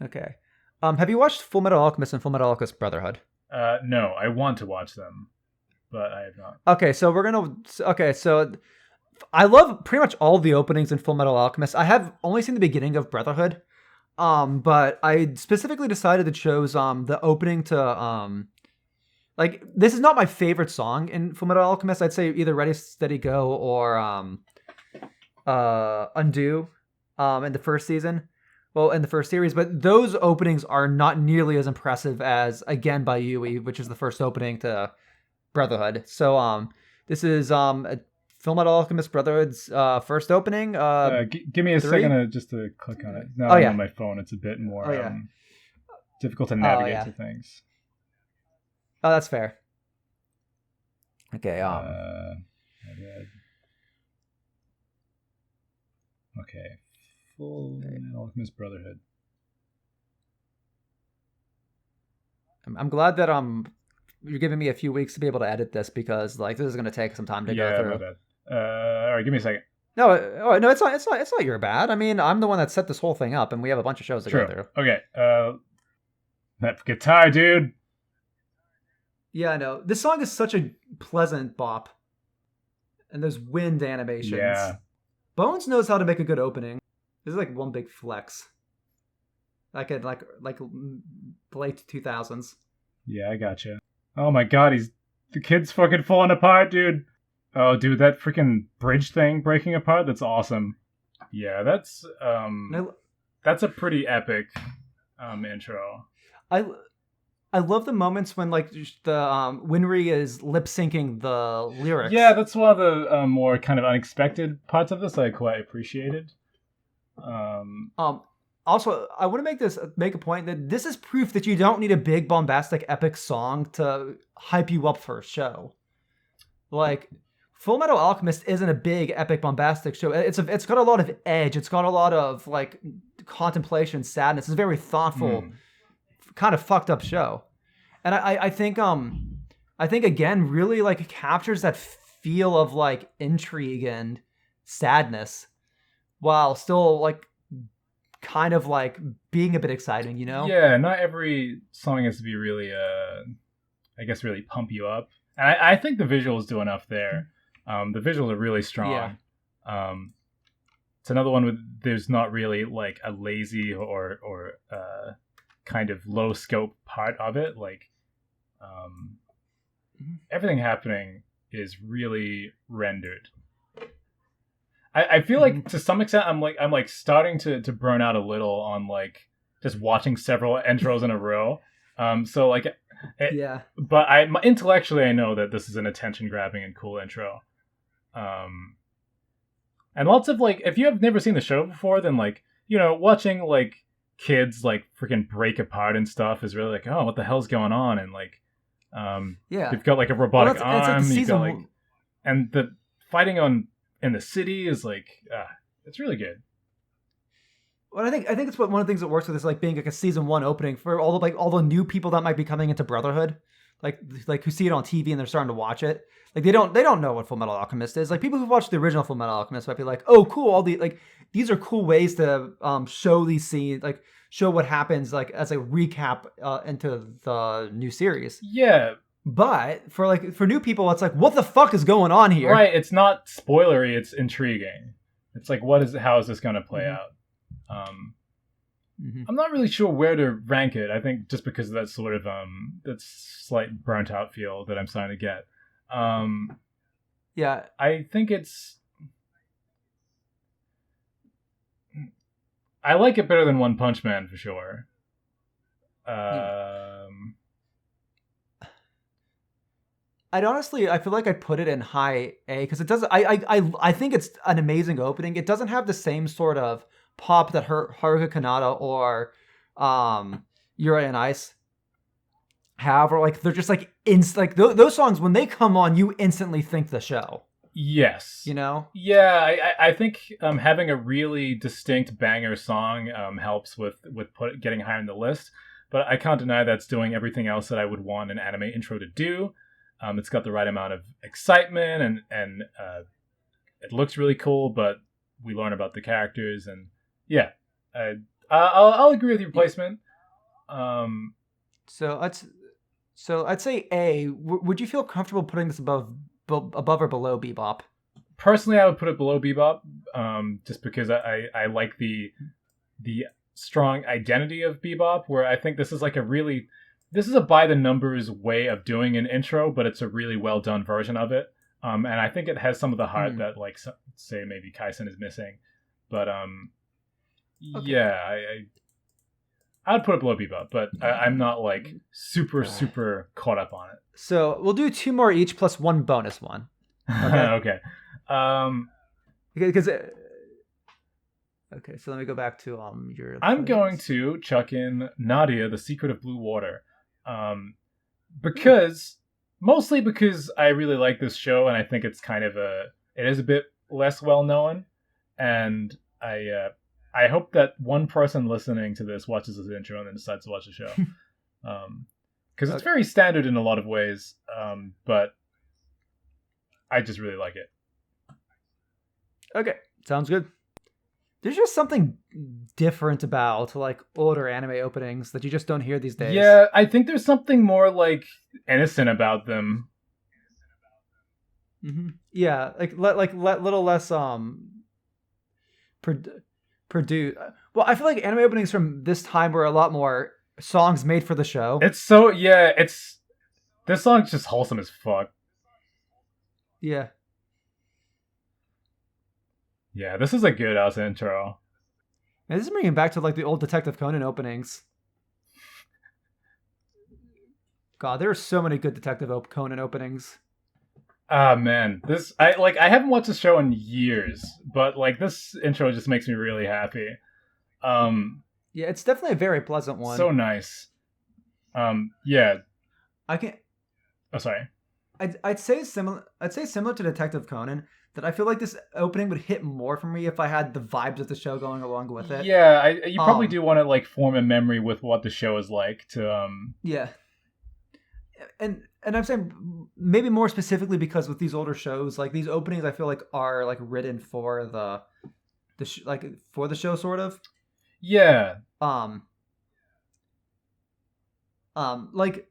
Okay. Have you watched Full Metal Alchemist and Full Metal Alchemist Brotherhood? No, I want to watch them, but I have not. Okay, so we're gonna. Okay, so I love pretty much all the openings in Full Metal Alchemist. I have only seen the beginning of Brotherhood, but I specifically decided to choose the opening to like this is not my favorite song in Full Metal Alchemist. I'd say either Ready Steady Go or Undo in the first season. Well, in the first series, but those openings are not nearly as impressive as Again by Yui, which is the first opening to Brotherhood. So this is Full Metal Alchemist Brotherhood's first opening. Give me a Three. second just to click on it. Now Oh I'm on yeah. my phone. It's a bit more Oh yeah. difficult to Oh navigate yeah. to things. Oh, that's fair. Okay. My bad. Okay. Full Metal Alchemist Brotherhood. I'm glad that you're giving me a few weeks to be able to edit this because like this is gonna take some time to go Yeah, my through. bad. All right, give me a second. No, oh, no, it's not. It's not your bad. I mean, I'm the one that set this whole thing up, and we have a bunch of shows to go True. through. Okay. That guitar, dude. Yeah, I know. This song is such a pleasant bop, and there's wind animations. Yeah. Bones knows how to make a good opening. This is like one big flex. Like late 2000s. Yeah, I gotcha. Oh my god, the kid's fucking falling apart, dude. Oh, dude, that freaking bridge thing breaking apart, that's awesome. Yeah, that's a pretty epic intro. I love the moments when like the Winry is lip syncing the lyrics. Yeah, that's one of the more kind of unexpected parts of this I quite appreciated. Also, I want to make a point that this is proof that you don't need a big bombastic epic song to hype you up for a show. Like Full Metal Alchemist isn't a big epic bombastic show. It's got a lot of edge. It's got a lot of like contemplation, sadness. It's a very thoughtful, kind of fucked up show. And I think again really like captures that feel of like intrigue and sadness while still like kind of like being a bit exciting, you know? Yeah, not every song has to be really I guess really pump you up. And I think the visuals do enough there. The visuals are really strong. Yeah. It's another one with there's not really like a lazy or kind of low scope part of it. Like everything happening is really rendered. I feel like to some extent I'm like starting to burn out a little on like just watching several intros in a row. So like yeah. But intellectually I know that this is an attention grabbing and cool intro. And lots of like if you have never seen the show before, then like, you know, watching like kids like freaking break apart and stuff is really like, oh, what the hell's going on? And like you've got like a robotic arm, you've got like and the fighting in the city is like it's really good. Well, I think it's one of the things that works with this like being like a season 1 opening for all the new people that might be coming into Brotherhood, like who see it on TV and they're starting to watch it. Like they don't know what Full Metal Alchemist is. Like people who watched the original Full Metal Alchemist might be like, oh cool, all the like these are cool ways to show these scenes, like show what happens like as a recap into the new series. Yeah. But for new people, it's like, what the fuck is going on here? Right, it's not spoilery, it's intriguing. It's like, how is this going to play out? I'm not really sure where to rank it. I think just because of that sort of that slight burnt out feel that I'm starting to get. Yeah, I think I like it better than One Punch Man for sure. I feel like I'd put it in high A because it doesn't. I think it's an amazing opening. It doesn't have the same sort of pop that Haruka Kanata or Yuri on Ice have, or like they're just like those songs when they come on, you instantly think the show. Yes. You know? Yeah, I think having a really distinct banger song helps with getting higher in the list. but I can't deny that's doing everything else that I would want an anime intro to do. It's got the right amount of excitement, and it looks really cool, but we learn about the characters, and yeah, I'll agree with your placement. So I'd say A. Would you feel comfortable putting this above or below Bebop? Personally, I would put it below Bebop, just because I like the strong identity of Bebop, where I think this is like this is a by the numbers way of doing an intro, but it's a really well done version of it. And I think it has some of the heart that, like, say maybe Kaisen is missing. But okay. Yeah, I'd put it below Bebop, but I'm not like super caught up on it. So we'll do 2 more each plus 1 bonus one. Okay. Because okay, so let me go back to your. I'm going to chuck in Nadia, The Secret of Blue Water, because. Mostly because I really like this show, and I think it's it is a bit less well known, and I hope that one person listening to this watches this intro and then decides to watch the show, because it's very standard in a lot of ways, but I just really like it. Okay, sounds good. There's just something different about like older anime openings that you just don't hear these days. Yeah, I think there's something more like innocent about them. Mm-hmm. Yeah, like little less produced. Well, I feel like anime openings from this time were a lot more songs made for the show. This song's just wholesome as fuck. Yeah. Yeah, this is a good ass intro. And this is bringing back to like the old Detective Conan openings. God, there are so many good Detective Conan openings. Ah, man, I haven't watched the show in years, but like this intro just makes me really happy. Yeah, it's definitely a very pleasant one. So nice. Yeah. I can. Oh, sorry. I'd say similar to Detective Conan. That I feel like this opening would hit more for me if I had the vibes of the show going along with it. Yeah, you probably do want to like form a memory with what the show is like to. Yeah. And I'm saying maybe more specifically because with these older shows, like these openings, I feel like are like written for for the show, sort of. Yeah. Like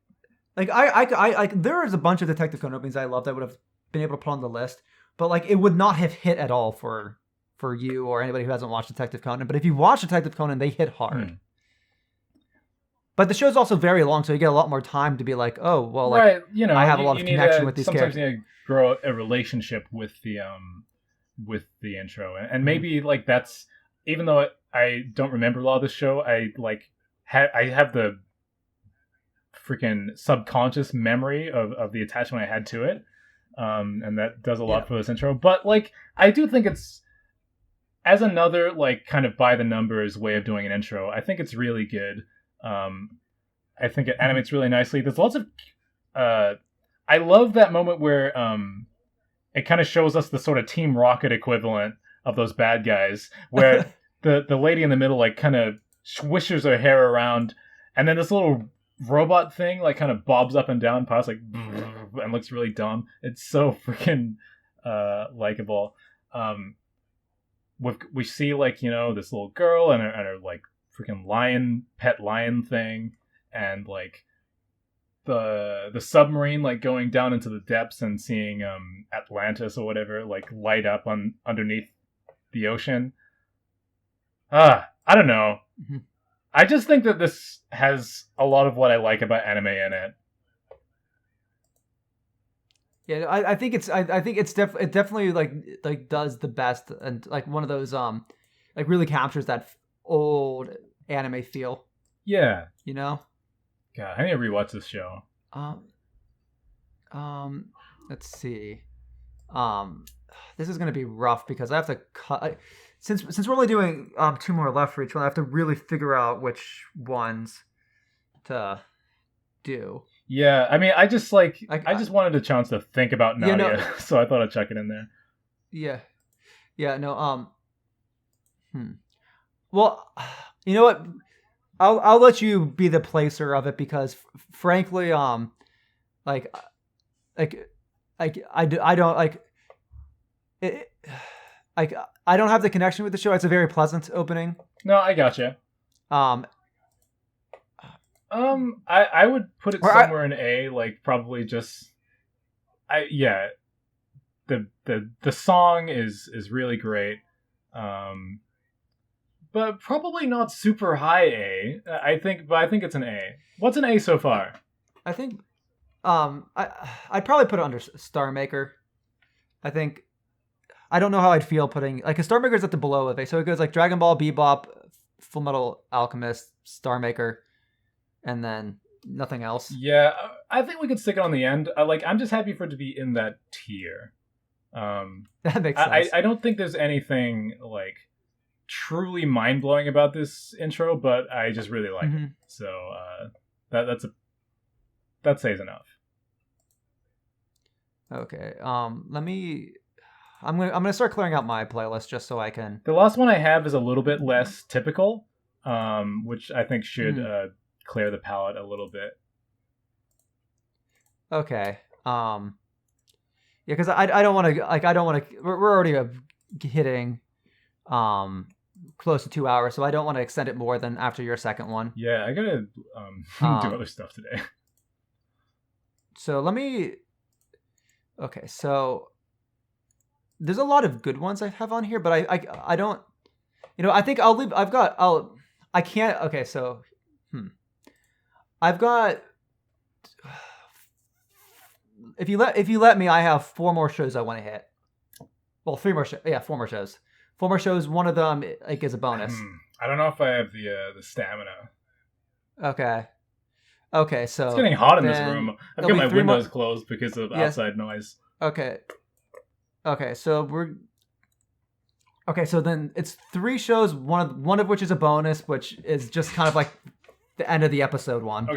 I there is a bunch of Detective Conan openings I loved. I would have been able to put on the list. But like it would not have hit at all for you or anybody who hasn't watched Detective Conan. But if you watch Detective Conan, they hit hard. But the show's also very long, so you get a lot more time to be like, oh, well, like right. You know, I have a lot of connection with these characters. Sometimes you need to grow a relationship with the intro, and maybe like that's even though I don't remember a lot of the show, I have the freaking subconscious memory of the attachment I had to it. And that does a lot for this intro. But like I do think it's as another like kind of by the numbers way of doing an intro, I think it's really good. I think it animates really nicely. There's lots of I love that moment where it kind of shows us the sort of Team Rocket equivalent of those bad guys, where the lady in the middle like kind of swishes her hair around, and then this little robot thing like kind of bobs up and down past like and looks really dumb. It's so freaking likable. We see like, you know, this little girl and her like freaking pet lion thing, and like the submarine like going down into the depths and seeing Atlantis or whatever like light up underneath the ocean. I don't know. Mm-hmm. I just think that this has a lot of what I like about anime in it. Yeah, I think it's it definitely like does the best, and like one of those like really captures that old anime feel. Yeah, you know. God, I need to rewatch this show. Let's see. This is gonna be rough because I have to cut. Since we're only doing 2 more left for each one, I have to really figure out which ones to do. Yeah, I mean, I just wanted a chance to think about Nadia, so I thought I'd check it in there. Yeah, no. Well, you know what? I'll let you be the placer of it because, frankly, like, like, I don't like it. Like, I don't have the connection with the show. It's a very pleasant opening. No, I gotcha. Um, I would put it somewhere in A, like probably just the song is really great. But probably not super high A. I think it's an A. What's an A so far? I think I'd probably put it under Star Maker. I don't know how I'd feel putting like a Star Maker's at the below of A. So it goes like Dragon Ball, Bebop, Full Metal Alchemist, Star Maker, and then nothing else. Yeah, I think we could stick it on the end. I'm just happy for it to be in that tier. That makes sense. I don't think there's anything like truly mind blowing about this intro, but I just really like it. So that says enough. Okay. I'm gonna start clearing out my playlist just so I can. The last one I have is a little bit less typical, which I think should clear the palette a little bit. Okay. Yeah, because I don't want to. We're already hitting close to 2 hours, so I don't want to extend it more than after your second one. Yeah, I gotta do other stuff today. So let me. Okay, so there's a lot of good ones I have on here, but I don't. I think I'll leave. I can't. Okay, so I've got. If you let me, I have 4 more shows I want to hit. Well, 3 more shows. Yeah, 4 more shows. 4 more shows. One of them is a bonus. I don't know if I have the stamina. Okay, so it's getting hot in this room. I've got my windows closed because of outside noise. Okay, so so then it's 3 shows. One of which is a bonus, which is just kind of like the end of the episode one.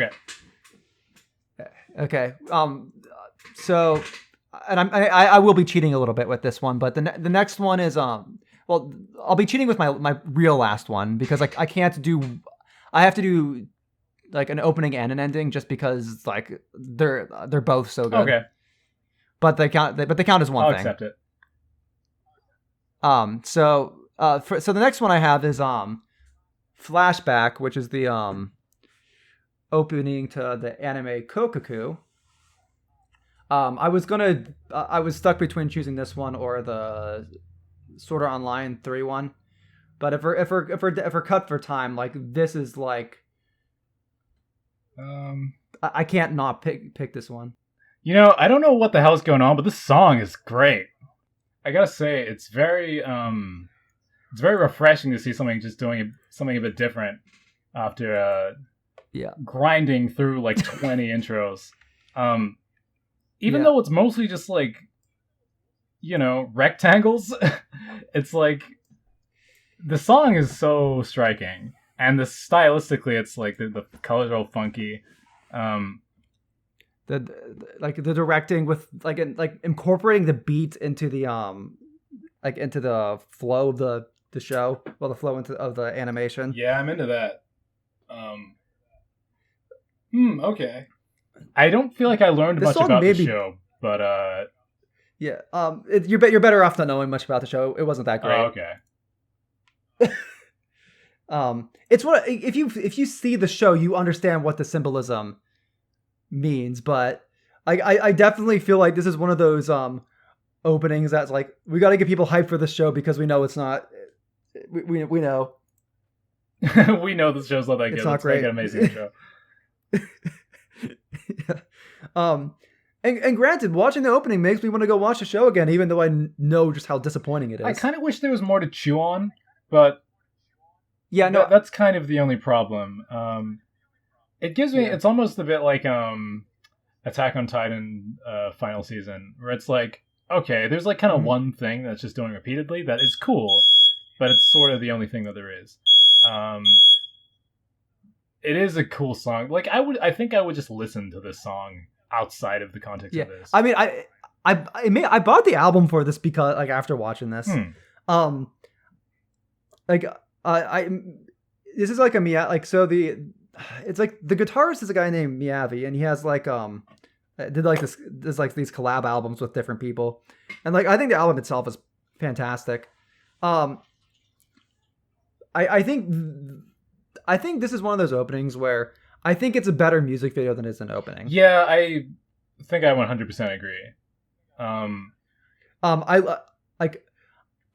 Okay. So, and I will be cheating a little bit with this one, but the next one is well, I'll be cheating with my real last one because I can't do. I have to do like an opening and an ending just because like they're both so good. Okay. But they count as one thing. I'll accept it. So the next one I have is Flashback, which is the opening to the anime Kokoku. I was stuck between choosing this one or the Sword Art Online 3 one, but if we're cut for time, like this is like, I can't not pick this one. I don't know what the hell's going on, but this song is great. I gotta say, it's very refreshing to see something just doing something a bit different after grinding through like 20 intros. Even though it's mostly just like, rectangles, it's like the song is so striking, and stylistically, it's like the colors are all funky. The directing with like incorporating the beat into the into the flow of the show, the flow of the animation. Yeah, I'm into that. Okay. I don't feel like I learned much about the show, but yeah. You're better off not knowing much about the show. It wasn't that great. Oh, okay. It's what if you see the show, you understand what the symbolism means, but I definitely feel like this is one of those openings that's like we got to get people hyped for the show because we know it's not. We know. We know the show's not that good. It's not great. Make an amazing show. Yeah. And granted, watching the opening makes me want to go watch the show again, even though I know just how disappointing it is. I kind of wish there was more to chew on, but yeah, no, that's kind of the only problem. It gives me, it's almost a bit like Attack on Titan final season, where it's like, okay, there's like kind of one thing that's just doing repeatedly that is cool, but it's sort of the only thing that there is. It is a cool song. Like I think I would just listen to this song outside of the context of this. I mean, I bought the album for this because like after watching this, this is like a like so the it's like the guitarist is a guy named Miyavi, and he has like did like this there's like these collab albums with different people, and like I think the album itself is fantastic. Um, I think this is one of those openings where I think it's a better music video than it's an opening. Yeah, I think I 100% agree. I like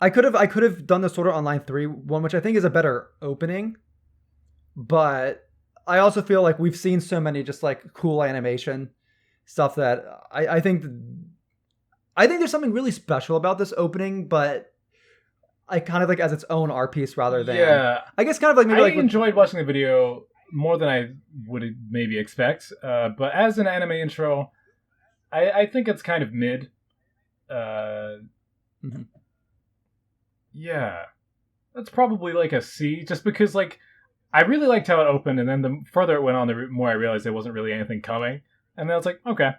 I could have done the Sword Art Online 3 one, which I think is a better opening, but I also feel like we've seen so many just like cool animation stuff that I think there's something really special about this opening, but I kind of like as its own art piece rather than I guess kind of like maybe I enjoyed watching the video more than I would maybe expect, but as an anime intro, I think it's kind of mid. Mm-hmm. Yeah, that's probably like a C, just because like I really liked how it opened, and then the further it went on, the more I realized there wasn't really anything coming, and then I was like, okay.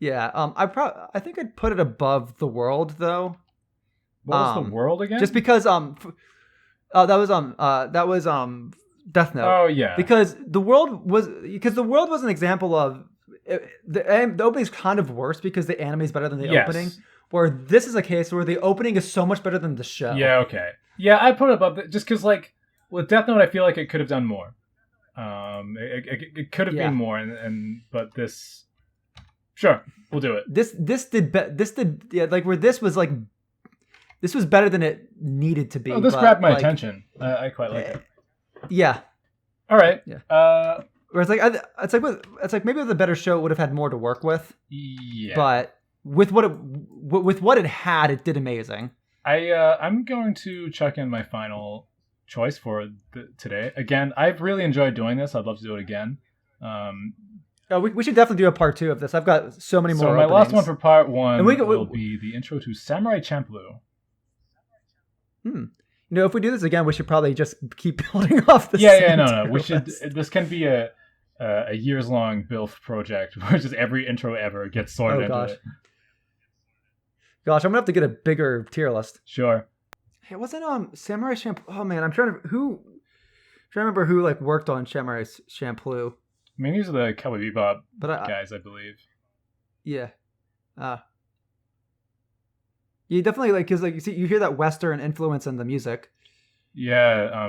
Yeah, I think I'd put it above The World though. What was The World again? Just because that was Death Note. Oh yeah, because The World was an example of the opening is kind of worse because the anime is better than the opening. Where this is a case where the opening is so much better than the show. Yeah, okay. Yeah, I put it above just because like with Death Note, I feel like it could have done more. It could have been more, but this, sure, we'll do it. This did like where this was like. This was better than it needed to be. Oh, this grabbed my attention. I quite like it. Yeah. All right. Yeah. Where it's like maybe with a better show, it would have had more to work with. Yeah. But with what it had, it did amazing. I'm going to chuck in my final choice for today. Again, I've really enjoyed doing this. I'd love to do it again. We should definitely do a part 2 of this. I've got so many more. So my last one for part 1 will be be the intro to Samurai Champloo. If we do this again, we should probably just keep building off the no. We should. This can be a years-long BILF project where just every intro ever gets sorted into it. Gosh, I'm gonna have to get a bigger tier list. Sure. Hey, wasn't Samurai Champloo? Oh man, I'm trying to remember who like worked on Samurai Champloo. I mean, these are the Cowboy Bebop guys, I believe. Yeah. You definitely like because like you hear that Western influence in the music. Yeah.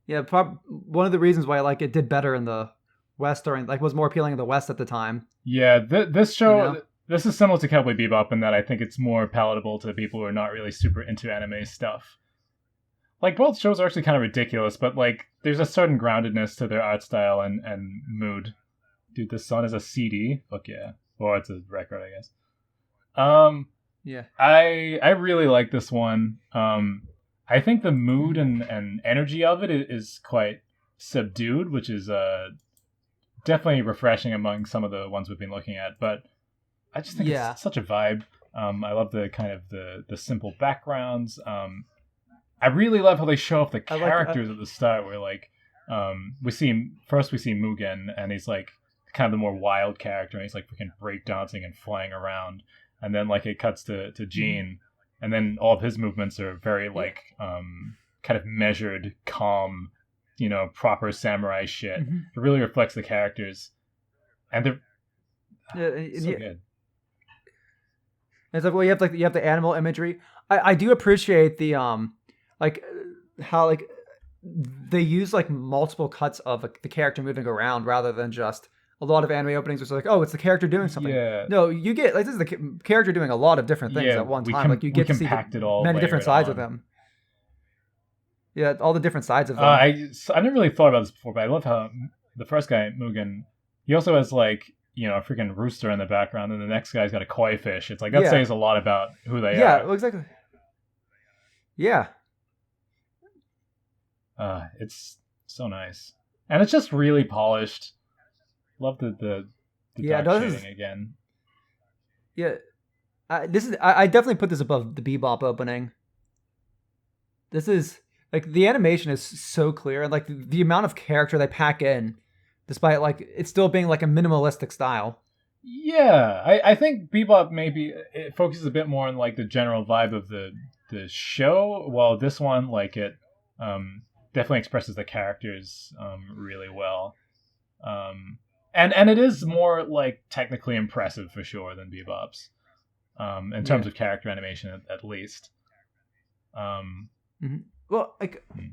Yeah. One of the reasons why like it did better in the West or like was more appealing in the West at the time. Yeah. This show, this is similar to Cowboy Bebop in that I think it's more palatable to people who are not really super into anime stuff. Like both shows are actually kind of ridiculous, but like there's a certain groundedness to their art style and mood. Dude, the sun is a CD. Fuck yeah. Or it's a record, I guess. Yeah. I really like this one. I think the mood and energy of it is quite subdued, which is definitely refreshing among some of the ones we've been looking at. But I just think it's such a vibe. I love the kind of the simple backgrounds. I really love how they show off the characters at the start. Where like we see Mugen, and he's like kind of the more wild character, and he's like freaking breakdancing and flying around. And then like it cuts to Gene, and then all of his movements are very like kind of measured, calm, proper samurai shit. Mm-hmm. It really reflects the characters, and they're so good. It's like you have the animal imagery. I do appreciate the like how like they use like multiple cuts of like, the character moving around rather than just a lot of anime openings are like, oh, it's the character doing something. Yeah. No, you get like this is the character doing a lot of different things at one time. Like you get to see many different sides of him. Yeah, all the different sides of them. I never really thought about this before, but I love how the first guy Mugen, he also has like a freaking rooster in the background, and the next guy's got a koi fish. It's like that says a lot about who they are. Yeah, well, exactly. Yeah. It's so nice, and it's just really polished. Love the dark shading again. Yeah, I definitely put this above the Bebop opening. This is like the animation is so clear, and like the amount of character they pack in, despite like it still being like a minimalistic style. Yeah, I think Bebop maybe it focuses a bit more on like the general vibe of the show, while this one like it Definitely expresses the characters really well. And it is more like technically impressive for sure than Bebop's, in terms Yeah. of character animation at least. Mhm. Well, like, Hmm.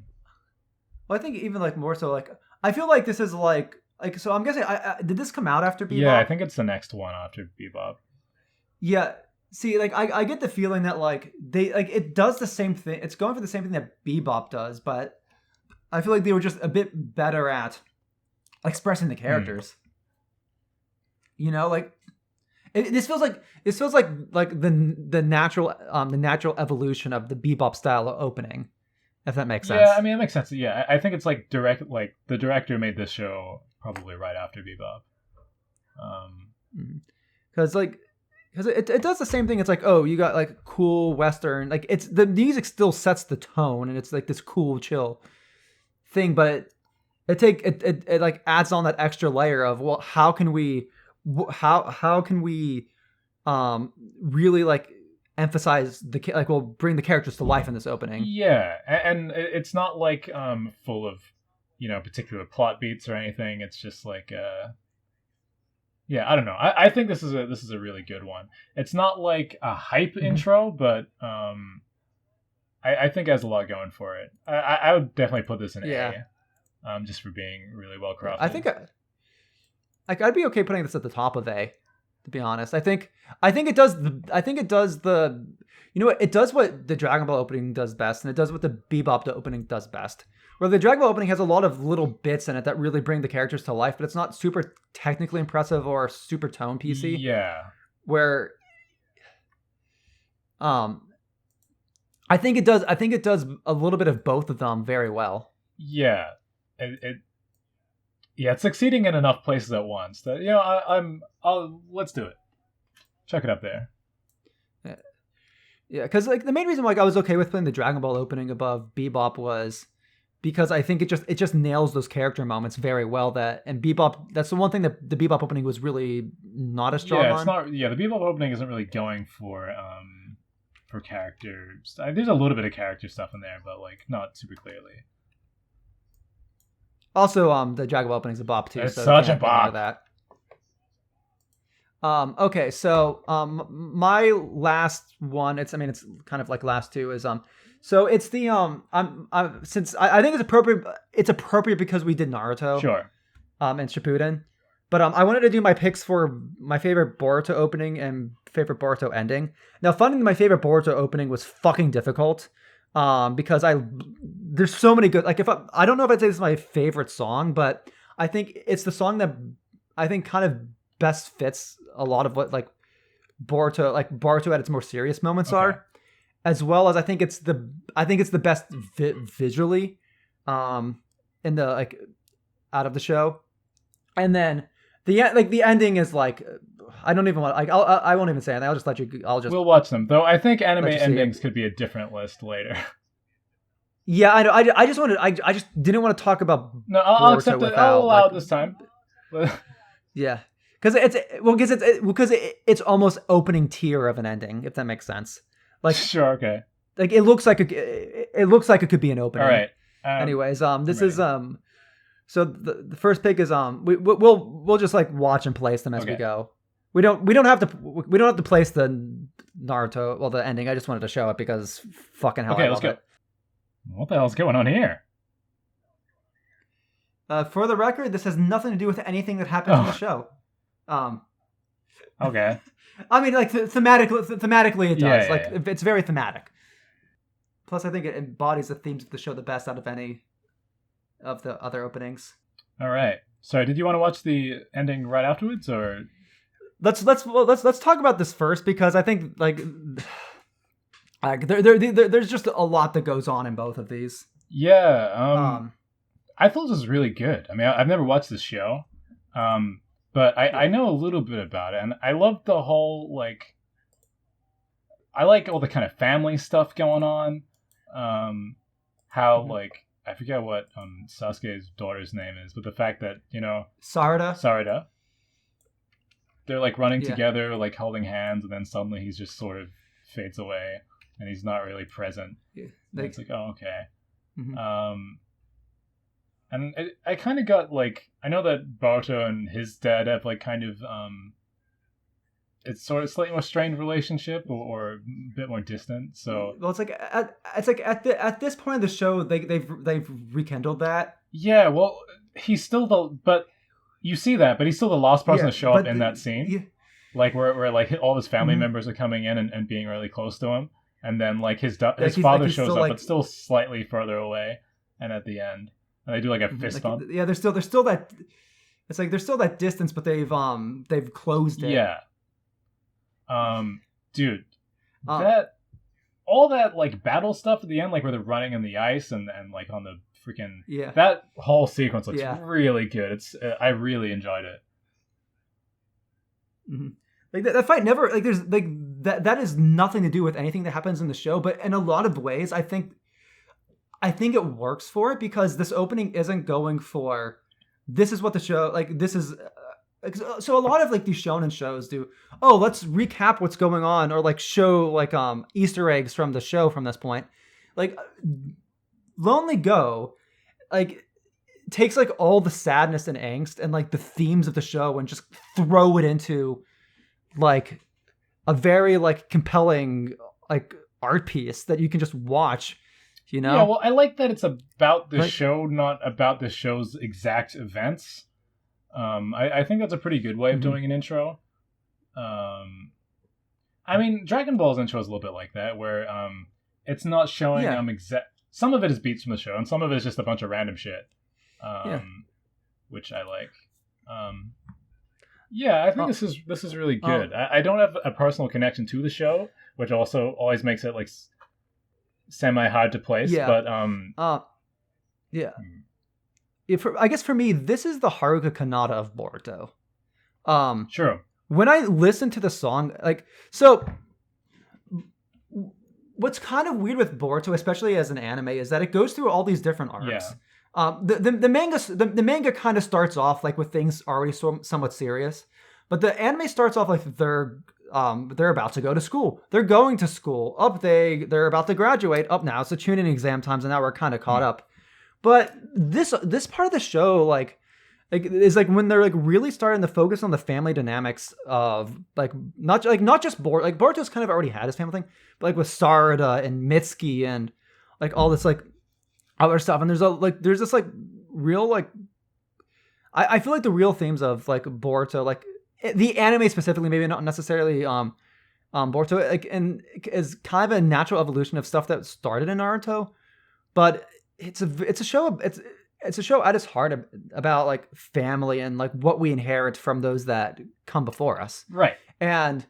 well, I think even like more so, like, I feel like this is like so. I'm guessing, did this come out after Yeah, I Bebop? think it's the next one after Bebop. Yeah. See, like, I get the feeling that like they like it does the same thing. It's going for the same thing that Bebop does, but I feel like they were just a bit better at expressing the Hmm. characters. You know, like this feels like the natural evolution of the Bebop style opening, if that makes Yeah, I sense. mean, it makes sense. Yeah, I think it's like direct. Like the director made this show probably right after Bebop. Um, Because like because it does the same thing. It's like, oh, you got like cool western, like it's the music still sets the tone, and it's like this cool chill thing, but it like adds on that extra layer of, well, how can we how can we um really like emphasize like we'll bring the characters to life in this opening. yeah, and it's not like full of particular plot beats or anything. It's just like yeah, I don't know. I think this is a really good one. It's not like a hype Mhm. intro, but I think it has a lot going for it. I would definitely put this in Yeah, A, just for being really well yeah. I crafted. think like I'd be okay putting this at the top of A, to be honest. I think it does the you know what, it does what the Dragon Ball opening does best, and it does what the Bebop opening does best. Where the Dragon Ball opening has a lot of little bits in it that really bring the characters to life, but it's not super technically impressive or super tone piecey. Yeah, Where um I think it does a little bit of both of them very well. yeah. It yeah, it's succeeding in enough places at once that I'll let's do it. Check it up there. Yeah, because like the main reason like I was okay with putting the Dragon Ball opening above Bebop was because I think it just nails those character moments very well. That and Bebop, that's the one thing that the Bebop opening was really not as strong Yeah, it's on. not. Yeah, the Bebop opening isn't really going for characters. There's a little bit of character stuff in there, but like not super clearly. Also, the Dragon Ball opening's a bop too, It's so such a can't ignore bop. that. Okay, so my last one, it's kind of like last two is so it's the I'm since I think it's appropriate because we did Naruto Sure. and Shippuden. But I wanted to do my picks for my favorite Boruto opening and favorite Boruto ending. Now, finding my favorite Boruto opening was fucking difficult, because there's so many good. Like, if I don't know if I'd say this is my favorite song, but I think it's the song that I think kind of best fits a lot of what Boruto at its more serious moments Okay. are, as well as I think it's the best visually, in the like out of the show. And then the ending is like, I don't even want, like, I won't even say anything. I'll just let you. I'll just We'll watch them. Though I think anime let you see endings it. could be a different list later. Yeah, I know. I just wanted. I just didn't want to talk about No, I'll Boruto accept it. I'll without allow like, it this time. yeah, because it's almost opening tier of an ending, if that makes sense. Like Sure. Okay. it looks like it could be an All opening. right. I'm Anyways, this is ready. so the first pick is we'll just like watch and place them as we Okay. go. We don't have to place the Naruto, well, the ending. I just wanted to show it because fucking hell, I Okay. Let's love go. it. What the hell's going on here? For the record, this has nothing to do with anything that happens in the Oh. show. Um, Okay. I mean, like thematically, it Yeah. does. Yeah. Like, Yeah. it's very thematic. Plus, I think it embodies the themes of the show the best out of any of the other openings. All right. Sorry. Did you want to watch the ending right afterwards, or? Let's talk about this first, because I think there's just a lot that goes on in both of these. Yeah. Um, I thought this was really good. I mean, I've never watched this show, but I yeah. know a little bit about it, and I love the whole like. I like all the kind of family stuff going on. How Mhm. like I forget what Sasuke's daughter's name is, but the fact that Sarada. Sarada, they're like running Yeah. together, like holding hands, and then suddenly he's just sort of fades away, and he's not really present. Yeah. And it's like, oh, okay. Mhm. And I kind of got like, I know that Boruto and his dad have like kind of it's sort of slightly more strained relationship, or a bit more distant. So Well, it's like at this point in the show, they've rekindled that. yeah, well, he's still but you see that, but he's still the last person Yeah, to show up but in that scene. yeah, Like where like all his family mhm. members are coming in and being really close to him, and then like Like his father he's shows still up, like but still slightly further away, and at the end, and they do like a fist like bump. yeah, there's still that. It's like there's still that distance, but they've closed it. Yeah, dude, Um, that all that like battle stuff at the end, like where they're running in the ice and like on the freaking, yeah, that whole sequence looks yeah. really good. It's I really enjoyed it. Mm-hmm. Like that fight never like there's like that is nothing to do with anything that happens in the show, but in a lot of ways, I think it works for it because this opening isn't going for this is what the show like this is so a lot of like these shonen shows do, oh, let's recap what's going on or like show like Easter eggs from the show from this point. Like Lonely Go like takes like all the sadness and angst and like the themes of the show and just throw it into like a very like compelling like art piece that you can just watch, you Yeah, know? well, I like that it's about the Like show, not about the show's exact events. I think that's a pretty good way of mhm. doing an intro. I mean, Dragon Ball's intro is a little bit like that, where it's not showing Yeah. exact. Some of it is beats from the show, and some of it is just a bunch of random shit, Yeah. which I like. Yeah, I think Uh, this is really uh, good. I don't have a personal connection to the show, which also always makes it like semi hard to place. yeah. But Uh yeah. hmm, I guess for me, this is the Haruka Kanata of Boruto. Um sure, when I listen to the song, like so what's kind of weird with Boruto, especially as an anime, is that it goes through all these different yeah, arcs. The manga kind of starts off like with things already somewhat serious, but the anime starts off like they're about to go to school. They're going to school. Up they're about to graduate. Up now it's the tuning exam times, and now we're kind of caught hmm, up. But this part of the show like is like when they're like really starting to focus on the family dynamics of not just like Boruto's kind of already had his family thing, but like with Sarada and Mitsuki and like all this like other stuff. And there's this like real like I feel like the real themes of like Boruto, like the anime specifically, maybe not necessarily Boruto, like and is kind of a natural evolution of stuff that started in Naruto, but it's a show it's a show at its heart about like family and like what we inherit from those that come before us. right. And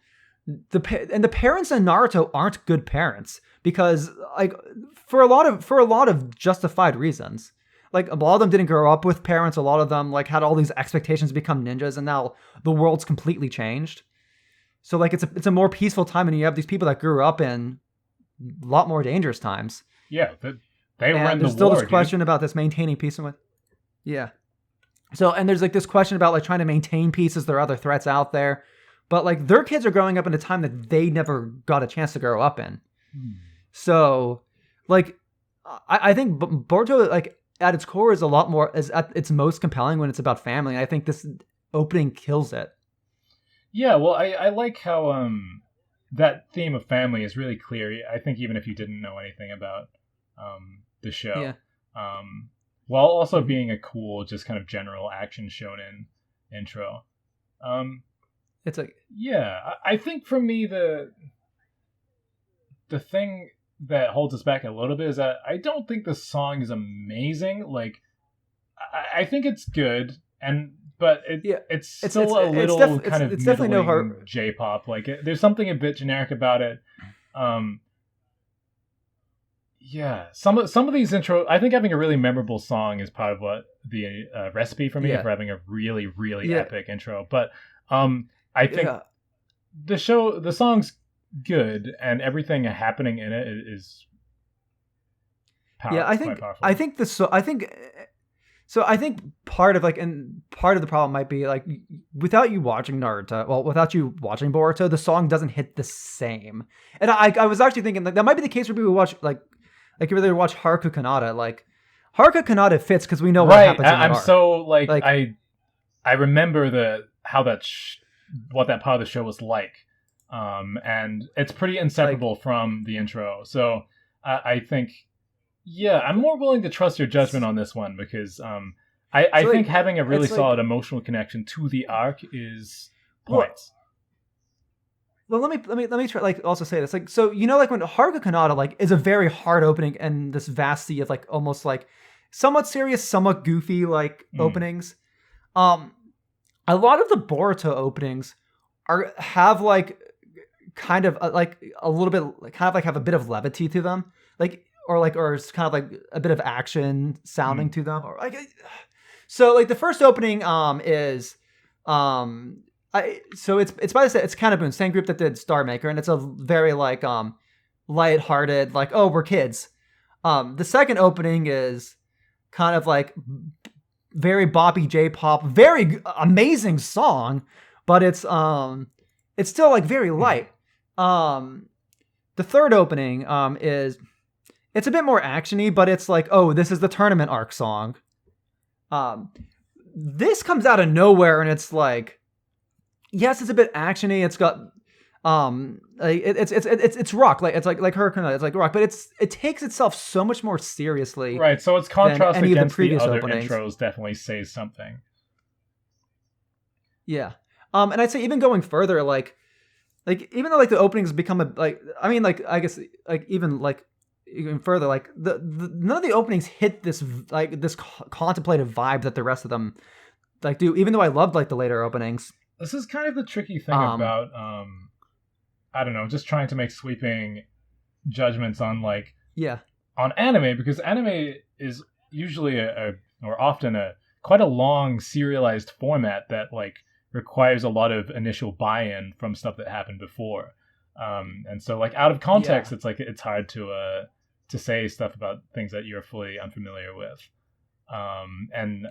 the parents in Naruto aren't good parents because like for a lot of justified reasons. Like a lot of them didn't grow up with parents. A lot of them like had all these expectations to become ninjas, and now the world's completely changed. So like it's a more peaceful time, and you have these people that grew up in a lot more dangerous times. Yeah, they were And in the there's still war, this dude. question about this maintaining peace and what. Yeah. So and there's like this question about like trying to maintain peace as there are other threats out there, but like their kids are growing up in a time that they never got a chance to grow up in. Hmm. So, like, I think Boruto, like, at its core, is a lot more is at its most compelling when it's about family. And I think this opening kills it. Yeah, well, I like how that theme of family is really clear. I think even if you didn't know anything about the show, Yeah. while also Mhm. being a cool, just kind of general action shonen intro. Um, It's like, yeah, I think for me the thing that holds us back a little bit is that I don't think the song is amazing. Like, I think it's good, but yeah, it's still a little kind of it's definitely no middling hard. J-pop. Like, there's something a bit generic about it. Um, yeah, some of these intro, I think having a really memorable song is part of what the recipe for me Yeah. for having a really really Yeah. epic intro. But I think Yeah. the song's good, and everything happening in it is Yeah. quite powerful. I think this, so I think, so I think part of like, and part of the problem might be like, without you watching Naruto, well, without you watching Boruto, the song doesn't hit the same. And I was actually thinking like that might be the case for people who watch like Like you rather watch Haruka Kanata. Like Haruka Kanata fits because we know what Right. happens in that I'm arc. so like Like I remember what that part of the show was like, and it's pretty inseparable from the intro. So I think, yeah, I'm more willing to trust your judgment on this one because I So, think like, having a really it's like- solid emotional connection to the arc is points. well, let me try like also say this. Like, so you know, like when Haruka Kanata like is a very hard opening and this vast sea of like almost like somewhat serious, somewhat goofy like openings. A lot of the Boruto openings have like kind of like a little bit kind of like have a bit of levity to them, like or it's kind of like a bit of action sounding to them, or like so like the first opening is so it's by the it's kind of same group that did Star Maker, and it's a very like lighthearted like, oh, we're kids. The second opening is kind of like very boppy J-pop, very amazing song, but it's still like very light. The third opening is it's a bit more actiony, but it's like, oh, this is the tournament arc song. This comes out of nowhere, and it's like, yes, it's a bit actiony. It's got like it's rock, like it's like Hurricane, it's like rock, but it takes itself so much more seriously. Right, so its contrast any against of the previous other openings. intros definitely says something. Yeah. And I'd say even going further, like even though like the openings become a like, I mean, like I guess like even further, like the none of the openings hit this like this contemplative vibe that the rest of them like do. Even though I loved like the later openings. This is kind of the tricky thing about I don't know, just trying to make sweeping judgments on like on anime, because anime is usually or often quite a long serialized format that like requires a lot of initial buy-in from stuff that happened before, and so like out of context, it's like it's hard to say stuff about things that you're fully unfamiliar with, and and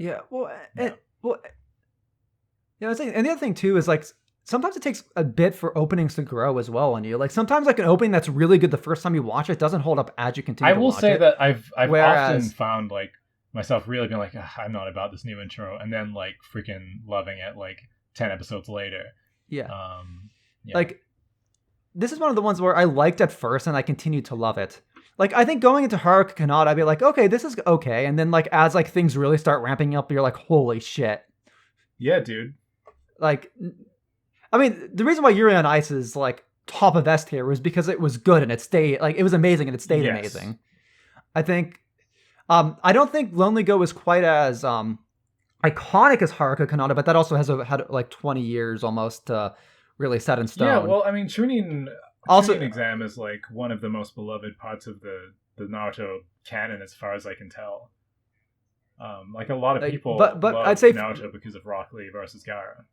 the other thing too is like sometimes it takes a bit for openings to grow as well on you. Like sometimes like an opening that's really good the first time you watch it doesn't hold up as you continue to watch it. I will say that I've often found like myself really being like, I'm not about this new intro, and then like freaking loving it like 10 episodes later. Like this is one of the ones where I liked at first and I continued to love it. Like I think going into Haruka Kanata, I'd be like, okay, this is okay, and then like as like things really start ramping up, you're like, holy shit. Yeah, dude. Like, I mean, the reason why Yuri on Ice is like top of S tier was because it was good and it stayed like it was amazing and it stayed amazing. I think, I don't think Lonely Go is quite as iconic as Haruka Kanata, but that also had like 20 years almost really set in stone. Yeah, well, I mean, Chunin Exam is like one of the most beloved parts of the Naruto canon, as far as I can tell. Like a lot of people but love I'd say Naruto because of Rock Lee versus Gaara.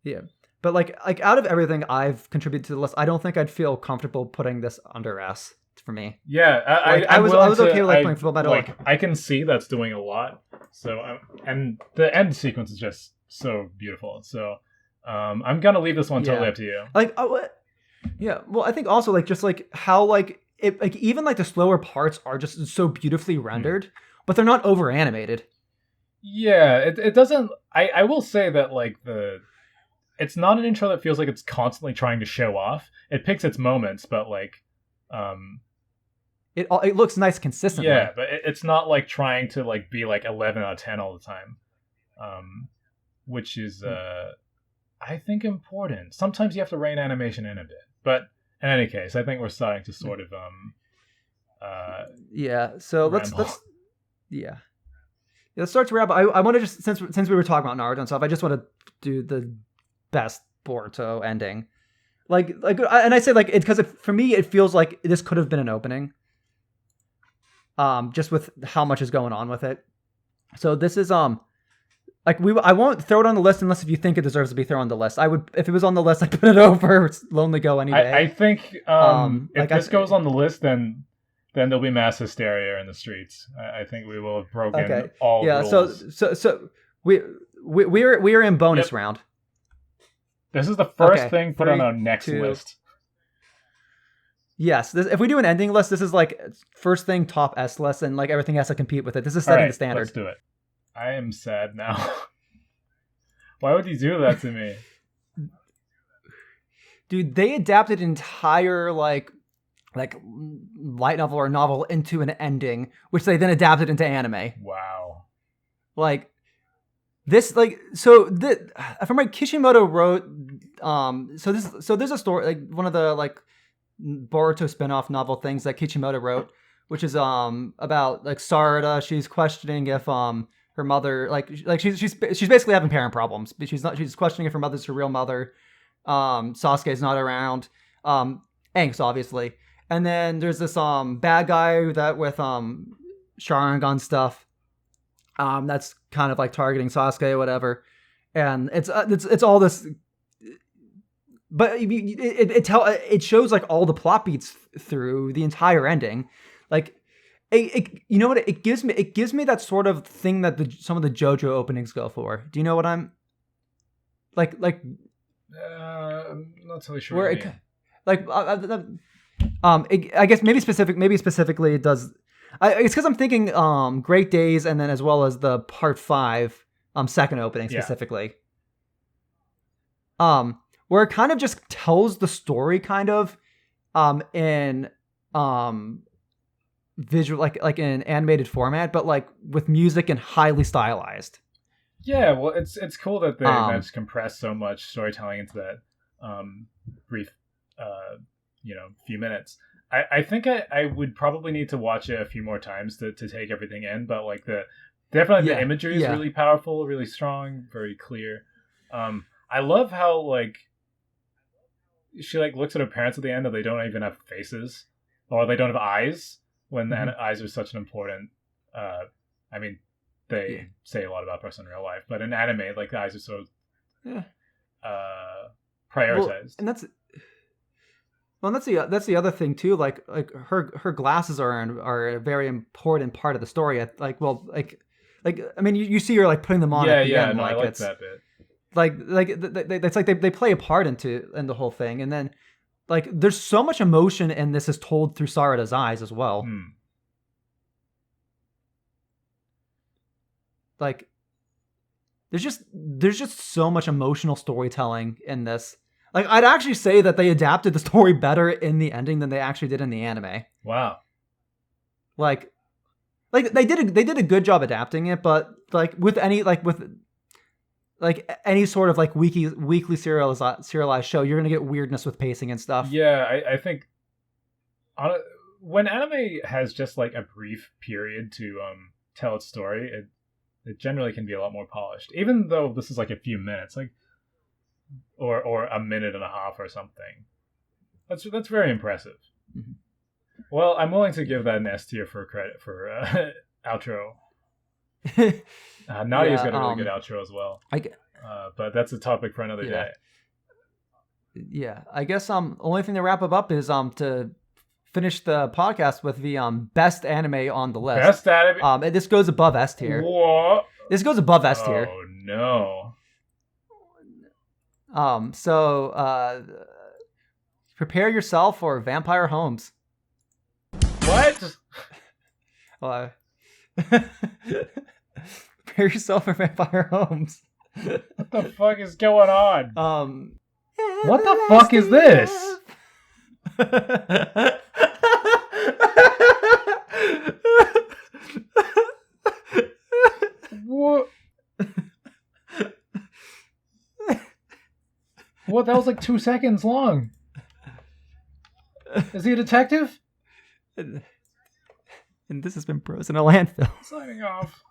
Yeah, but like out of everything I've contributed to the list, I don't think I'd feel comfortable putting this under S for me. Yeah, I was okay with like playing Full Metal. Like I can see that's doing a lot. So and the end sequence is just so beautiful. So I'm gonna leave this one totally up to you. Like well, I think also like just like how like it like even like the slower parts are just so beautifully rendered, but they're not over animated. Yeah, it doesn't. I will say that like it's not an intro that feels like it's constantly trying to show off. It picks its moments, but like, it looks nice consistently. Yeah, but it's not like trying to like be like 11 out of 10 all the time, which is I think important. Sometimes you have to rein animation in a bit, but in any case, I think we're starting to sort of So let's start to wrap up. I want to just since we were talking about Naruto and stuff, I just want to do the best Boruto ending, and I say like it because for me it feels like this could have been an opening, just with how much is going on with it. So this is I won't throw it on the list unless if you think it deserves to be thrown on the list. I would, if it was on the list, I'd put it over Lonely Go any day. I think if this goes on the list, then there'll be mass hysteria in the streets. I think we will have broken all rules. So we're in bonus round. This is the first thing put on our next list. Yes, if we do an ending list, this is like first thing top S list, and like everything has to compete with it. This is setting the standard. Let's do it. I am sad now. Why would you do that to me? Dude, they adapted an entire like light novel or novel into an ending, which they then adapted into anime. Wow. Like this, like from like Kishimoto wrote, so there's a story, like one of the like Boruto spin-off novel things that Kishimoto wrote, which is about like Sarada. She's questioning if her mother, she's basically having parent problems, but she's questioning if her mother's her real mother. Sasuke's not around. Angst, obviously. And then there's this bad guy that with Sharingan stuff. That's kind of like targeting Sasuke or whatever. And it's all this, but it shows like all the plot beats through the entire ending. Like you know what, it gives me that sort of thing that some of the JoJo openings go for. Do you know what I'm like? I'm not totally sure. I guess maybe specifically it does. It's because I'm thinking Great Days, and then as well as the Part 5 second opening specifically. Where it kind of just tells the story kind of in visual, like in animated format, but like with music and highly stylized. Yeah, well, it's cool that they managed to compress so much storytelling into that brief, few minutes. I think I would probably need to watch it a few more times to take everything in, but like the imagery is really powerful, really strong, very clear. I love how like she like looks at her parents at the end and they don't even have faces, or they don't have eyes, when the eyes are such an important. They say a lot about a person in real life, but in anime, like the eyes are so prioritized. And that's the other thing too. Like her glasses are a very important part of the story. You see her like putting them on at the end. I like that bit. It's like they play a part in the whole thing, and then like there's so much emotion, and this is told through Sarada's eyes as well. Like there's just so much emotional storytelling in this. Like I'd actually say that they adapted the story better in the ending than they actually did in the anime. Wow. Like they did a good job adapting it, but like with any sort of like weekly serialized show, you're gonna get weirdness with pacing and stuff. Yeah, I think when anime has just like a brief period to tell its story, it generally can be a lot more polished. Even though this is like a few minutes, like or a minute and a half or something. That's very impressive. Mm-hmm. Well, I'm willing to give that an S tier for credit for outro. Nadia's got a really good outro as well. But that's a topic for another day. Yeah, I guess only thing to wrap up is to finish the podcast with the best anime on the list. Best anime. This goes above S tier. What? This goes above S tier. Oh no. So prepare yourself for Vampire Homes. What? Prepare yourself for Vampire Homes. What the fuck is going on? What the fuck is this? What? What? That was like 2 seconds long. Is he a detective? And this has been Bros in a Landfill. Signing off.